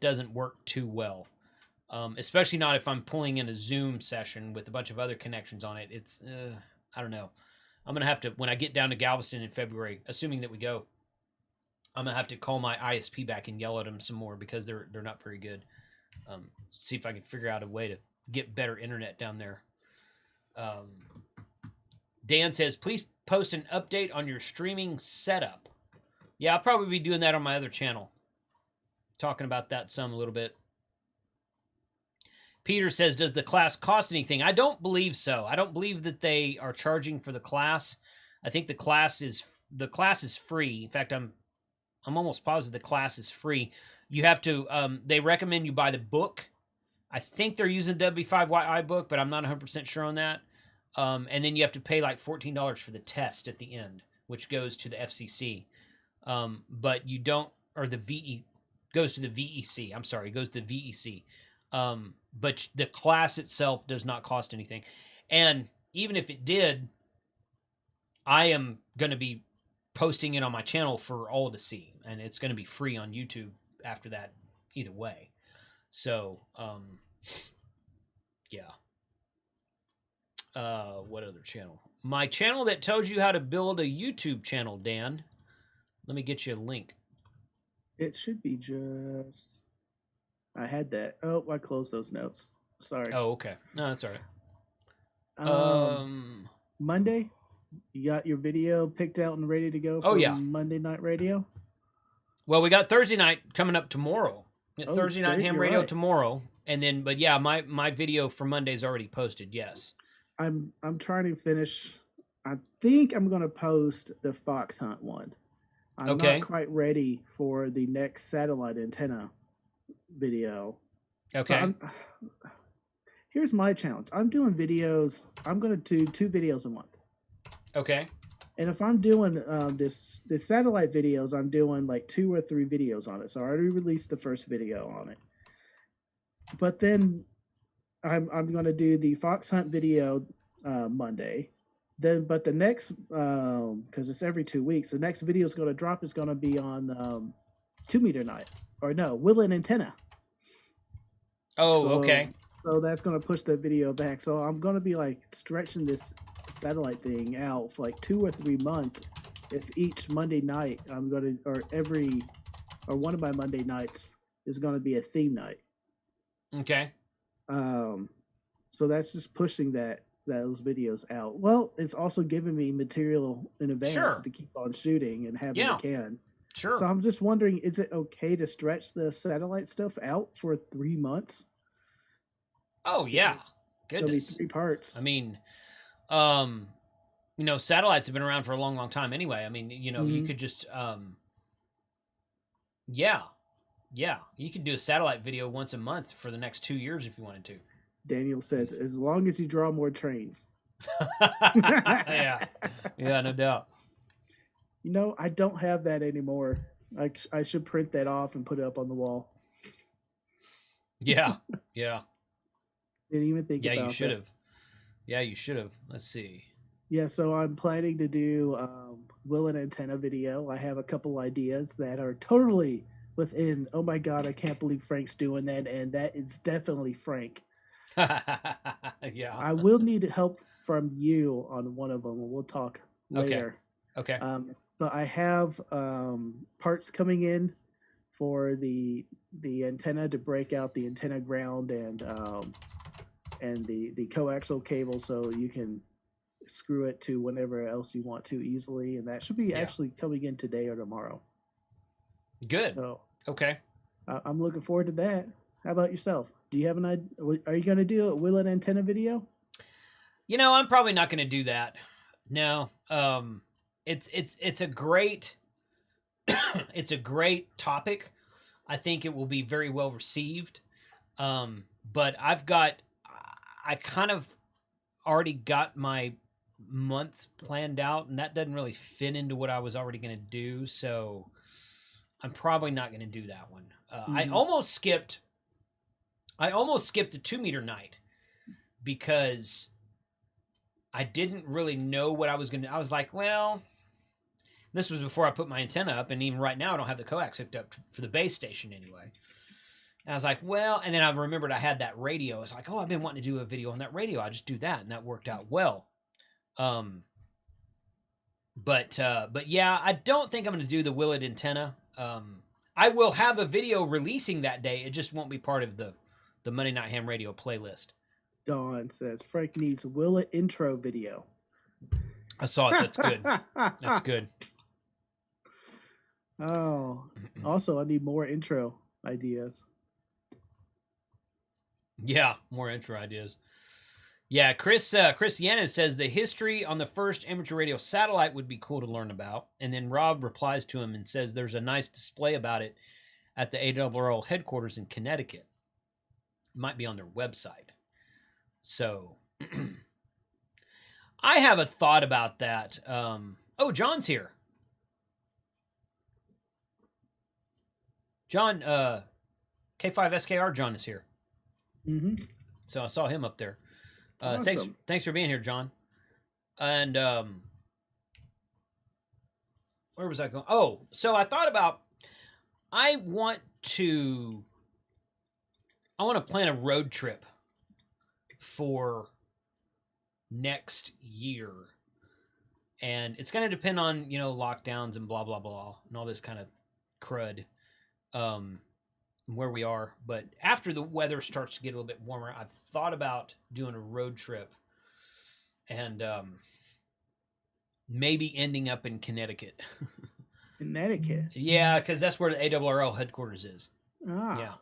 doesn't work too well. Especially not if I'm pulling in a Zoom session with a bunch of other connections on it. It's, I don't know. I'm going to have to, when I get down to Galveston in February, assuming that we go, I'm going to have to call my ISP back and yell at them some more because they're not very good. See if I can figure out a way to get better internet down there. Dan says, please post an update on your streaming setup. Yeah, I'll probably be doing that on my other channel. Talking about that some a little bit. Peter says, does the class cost anything? I don't believe so. I don't believe that they are charging for the class. I think the class is free. In fact, I'm almost positive the class is free. You have to, they recommend you buy the book. I think they're using W5YI book, but I'm not 100% sure on that. And then you have to pay like $14 for the test at the end, which goes to the FCC. But you don't, or the goes to the VEC. I'm sorry, it goes to the VEC. But the class itself does not cost anything. And even if it did, I am going to be posting it on my channel for all to see. And it's going to be free on YouTube after that, either way. So, yeah. What other channel? My channel that tells you how to build a YouTube channel, Dan. Let me get you a link. It should be just... I had that. Oh, I closed those notes. Sorry. Oh, okay. No, that's all right. Monday, you got your video picked out and ready to go for Monday Night Radio? Well, we got Thursday night coming up tomorrow. Thursday night ham radio tomorrow. And then, but yeah, my video for Monday's already posted, yes. I'm trying to finish. I think I'm going to post the fox hunt one. I'm not quite ready for the next satellite antenna video. Okay. Here's my challenge. I'm doing videos. I'm going to do 2 videos a month. Okay. And if I'm doing this satellite videos, I'm doing like 2 or 3 videos on it. So I already released the first video on it. But then I'm going to do the fox hunt video Monday. But the next, because it's every 2 weeks, the next video is going to drop is going to be on 2 meter night. Or no, Willen Antenna. Oh, okay. So that's going to push the video back. So I'm going to be like stretching this satellite thing out for like 2 or 3 months. If each Monday night I'm going to, or one of my Monday nights is going to be a theme night. Okay. So that's just pushing those videos out. Well, it's also giving me material in advance to keep on shooting and having a can. Sure. So I'm just wondering, is it okay to stretch the satellite stuff out for 3 months? Oh yeah, goodness. It'll be 3 parts. I mean, satellites have been around for a long, long time anyway. I mean, you could just, you could do a satellite video once a month for the next 2 years if you wanted to. Daniel says, as long as you draw more trains. Yeah, no doubt. I don't have that anymore. I should print that off and put it up on the wall. Yeah. Didn't even think about that. Yeah, you should have. Yeah, you should have. Let's see. Yeah, so I'm planning to do Willen Antenna video. I have a couple ideas that are totally within, oh my God, I can't believe Frank's doing that. And that is definitely Frank. Yeah. I will need help from you on one of them, and we'll talk later. Okay. But I have parts coming in for the antenna to break out the antenna ground and the coaxial cable, so you can screw it to whenever else you want to easily, and that should be actually coming in today or tomorrow. Good. So okay. I'm looking forward to that. How about yourself? Do you have an idea? Are you going to do a will it antenna video? I'm probably not going to do that. No. It's a great it's a great topic. I think it will be very well received. But I kind of already got my month planned out, and that doesn't really fit into what I was already going to do. So I'm probably not going to do that one. I almost skipped a 2-meter night because I didn't really know what I was going to. I was like, well, this was before I put my antenna up, and even right now I don't have the coax hooked up for the base station anyway. And I was like, well, and then I remembered I had that radio. I was like, oh, I've been wanting to do a video on that radio. I just do that, and that worked out well. But yeah, I don't think I'm going to do the Will It antenna. I will have a video releasing that day. It just won't be part of the Monday Night Ham Radio playlist. Dawn says Frank needs Will It intro video. I saw it. That's good. That's good. Oh, also I need more intro ideas. Yeah, more intro ideas. Yeah, Chris Yannis says the history on the first amateur radio satellite would be cool to learn about. And then Rob replies to him and says there's a nice display about it at the ARRL headquarters in Connecticut. It might be on their website. So I have a thought about that. Oh, John's here. John, K5SKR John is here. Mm-hmm. So I saw him up there. Awesome. Thanks for being here, John. And where was I going? Oh, so I thought about I want to plan a road trip for next year. And it's going to depend on, lockdowns and blah blah blah and all this kind of crud. Where we are, but after the weather starts to get a little bit warmer, I've thought about doing a road trip and maybe ending up in Connecticut. Connecticut? Yeah, because that's where the ARRL headquarters is. Ah. Yeah.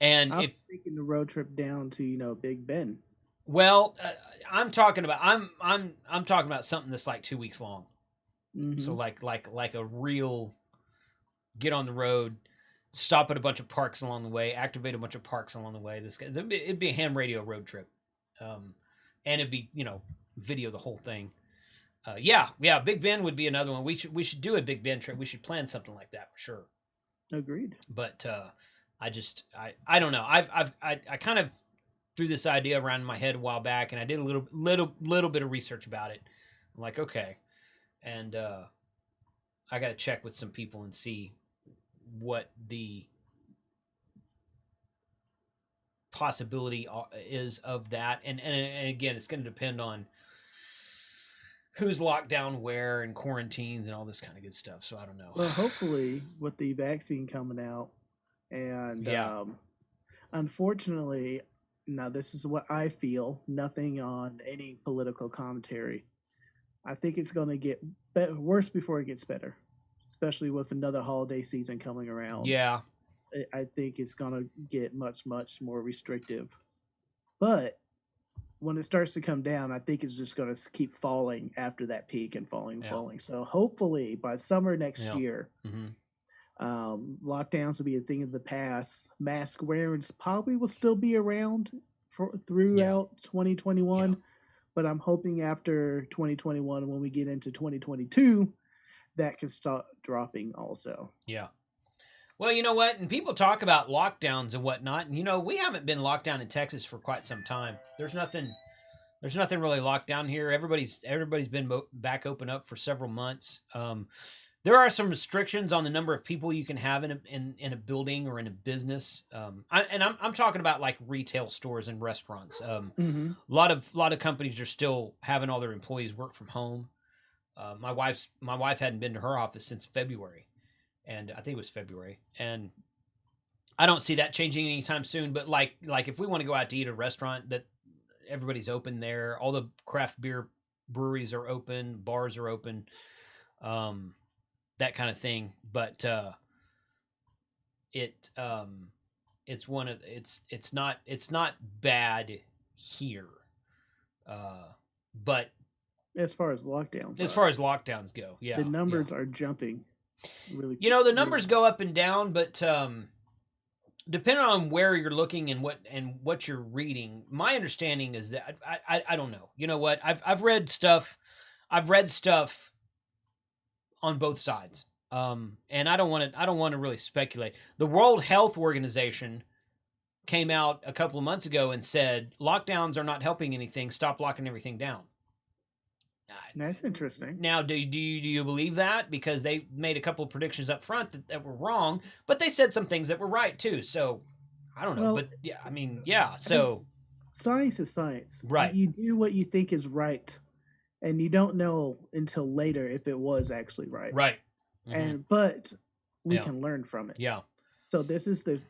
And I'm thinking the road trip down to, Big Ben. Well, I'm talking about something that's like 2 weeks long. Mm-hmm. So like a real get on the road, stop at a bunch of parks along the way, activate a bunch of parks along the way. It'd be a ham radio road trip. And it'd be, video the whole thing. Yeah, Big Ben would be another one. We should do a Big Ben trip. We should plan something like that for sure. Agreed. But I don't know. I kind of threw this idea around in my head a while back, and I did a little bit of research about it. I'm like, okay, and I got to check with some people and see what the possibility is of that, and again, it's going to depend on who's locked down where and quarantines and all this kind of good stuff. So I don't know. Well, hopefully with the vaccine coming out, and unfortunately, now this is what I feel. Nothing on any political commentary. I think it's going to get worse before it gets better, especially with another holiday season coming around. Yeah. I think it's going to get much, much more restrictive. But when it starts to come down, I think it's just going to keep falling after that peak and falling. So hopefully by summer next year, lockdowns will be a thing of the past. Mask wearing probably will still be around throughout 2021. But I'm hoping after 2021, when we get into 2022, that can start dropping also. Yeah. Well, you know what? And people talk about lockdowns and whatnot. And, we haven't been locked down in Texas for quite some time. There's nothing really locked down here. Everybody's been back open up for several months. There are some restrictions on the number of people you can have in a building or in a business. I'm talking about like retail stores and restaurants. A lot of companies are still having all their employees work from home. My wife hadn't been to her office since February, and I think it was February, and I don't see that changing anytime soon. But like if we want to go out to eat at a restaurant, that everybody's open there, all the craft beer breweries are open, bars are open, that kind of thing. But it's not bad here, but as far as lockdowns as far as lockdowns go, yeah, the numbers are jumping really. The numbers go up and down, but depending on where you're looking and what you're reading, my understanding is that I don't know. You know what? I've read stuff on both sides. And I don't want to really speculate. The World Health Organization came out a couple of months ago and said lockdowns are not helping anything. Stop locking everything down. That's interesting. Now, do you believe that? Because they made a couple of predictions up front that were wrong, but they said some things that were right too. So I don't know, well, but yeah, I mean, yeah. So science is science, right? You do what you think is right, and you don't know until later if it was actually right. Right. Mm-hmm. But we can learn from it. Yeah. So this is the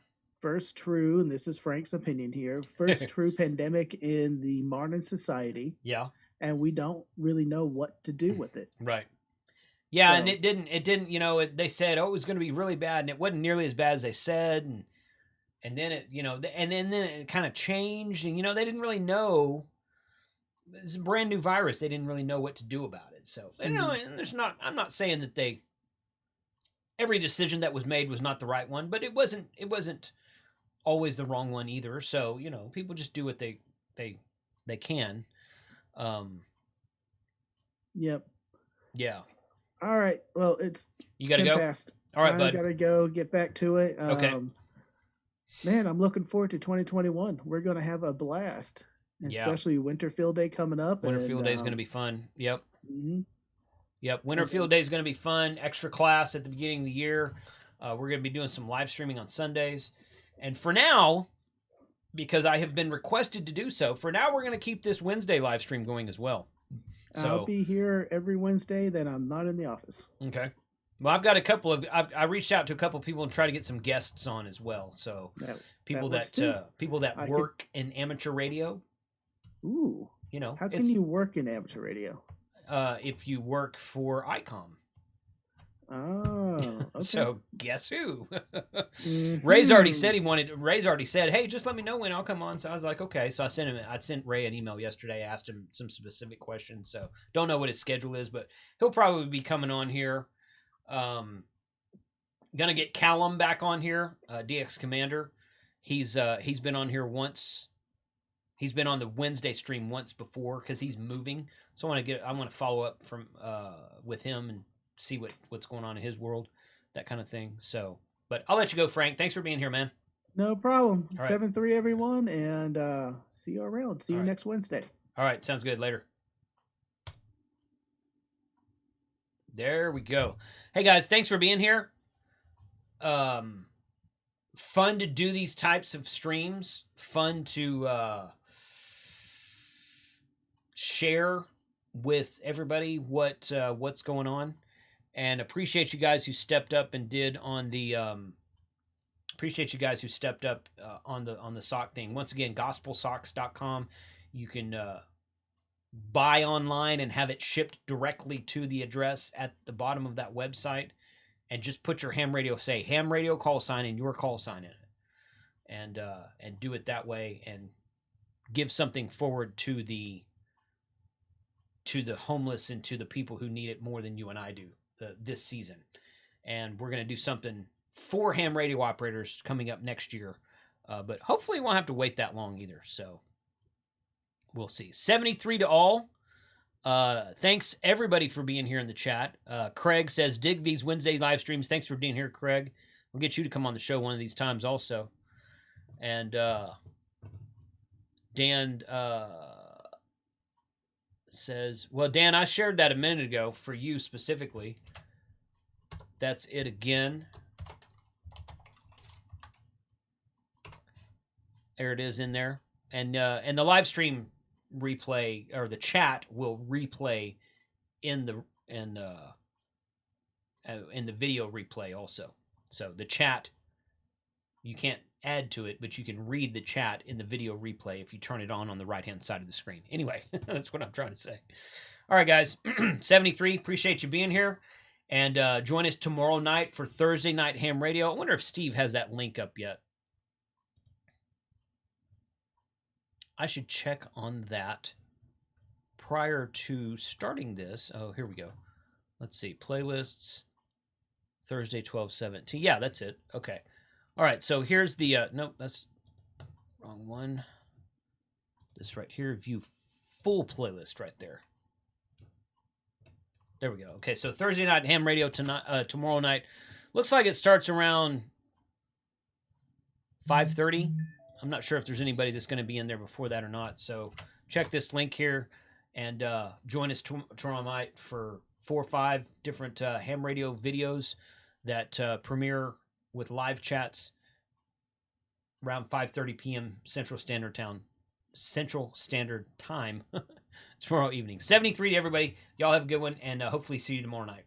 first true, and this is Frank's opinion here, first true pandemic in the modern society. Yeah. And we don't really know what to do with it. Right. Yeah, so, and it didn't, they said, oh, it was going to be really bad, and it wasn't nearly as bad as they said, and then it, and then it kind of changed, and, they didn't really know. It's a brand new virus. They didn't really know what to do about it. So, and I'm not saying that every decision that was made was not the right one, but it wasn't always the wrong one either. So, people just do what they can. Yep. Yeah. All right. Well, it's you gotta go. Past. All right, bud. I gotta go get back to it. Okay. Man, I'm looking forward to 2021. We're gonna have a blast, especially Winter Field Day coming up. Winter Field Day is gonna be fun. Yep. Mm-hmm. Yep. Winter Field Day is gonna be fun. Extra class at the beginning of the year. We're gonna be doing some live streaming on Sundays, and for now, because I have been requested to do so, for now we're going to keep this Wednesday live stream going as well. So I'll be here every Wednesday, then I'm not in the office. Okay. Well, I've got a couple of I reached out to a couple of people and try to get some guests on as well. So people that work in amateur radio. Ooh. How can you work in amateur radio? If you work for ICOM. Oh, okay. So guess who? Mm-hmm. Ray's already said, hey, just let me know when I'll come on. So I was like, okay. So I sent Ray an email yesterday, asked him some specific questions. So don't know what his schedule is, but he'll probably be coming on here. Gonna get Callum back on here, DX Commander. He's been on here once. He's been on the Wednesday stream once before because he's moving. So I want to follow up from with him and see what's going on in his world, that kind of thing. So, but I'll let you go, Frank. Thanks for being here, man. No problem. 7-3 everyone, and see you around. See you next Wednesday. All right, sounds good. Later. There we go. Hey guys, thanks for being here. Fun to do these types of streams. Fun to share with everybody what's going on. And appreciate you guys who stepped up and did on the on the sock thing. Once again, gospelsocks.com. You can buy online and have it shipped directly to the address at the bottom of that website, and just put your ham radio call sign and your call sign in it, and do it that way, and give something forward to the homeless and to the people who need it more than you and I do this season. And we're going to do something for ham radio operators coming up next year. But hopefully we won't have to wait that long either. So we'll see. 73 to all. Thanks everybody for being here in the chat. Craig says, dig these Wednesday live streams. Thanks for being here, Craig. We'll get you to come on the show one of these times also. And Dan says, well, Dan, I shared that a minute ago for you specifically. That's it again. There it is in there. And the live stream replay, or the chat will replay in the video replay also. So the chat, you can't add to it, but you can read the chat in the video replay if you turn it on the right-hand side of the screen. Anyway, that's what I'm trying to say. All right, guys. 73, appreciate you being here. And join us tomorrow night for Thursday Night Ham Radio. I wonder if Steve has that link up yet. I should check on that prior to starting this. Oh, here we go. Let's see. Playlists. Thursday, 12/17. Yeah, that's it. Okay. All right. So here's the... nope, that's wrong one. This right here. View full playlist right there. There we go. Okay, so Thursday Night Ham Radio tonight, tomorrow night. Looks like it starts around 5:30. I'm not sure if there's anybody that's going to be in there before that or not. So check this link here and join us tomorrow night for 4 or 5 different ham radio videos that premiere with live chats around 5:30 p.m. Central Standard Time tomorrow evening. 73 to everybody. Y'all have a good one, and hopefully see you tomorrow night.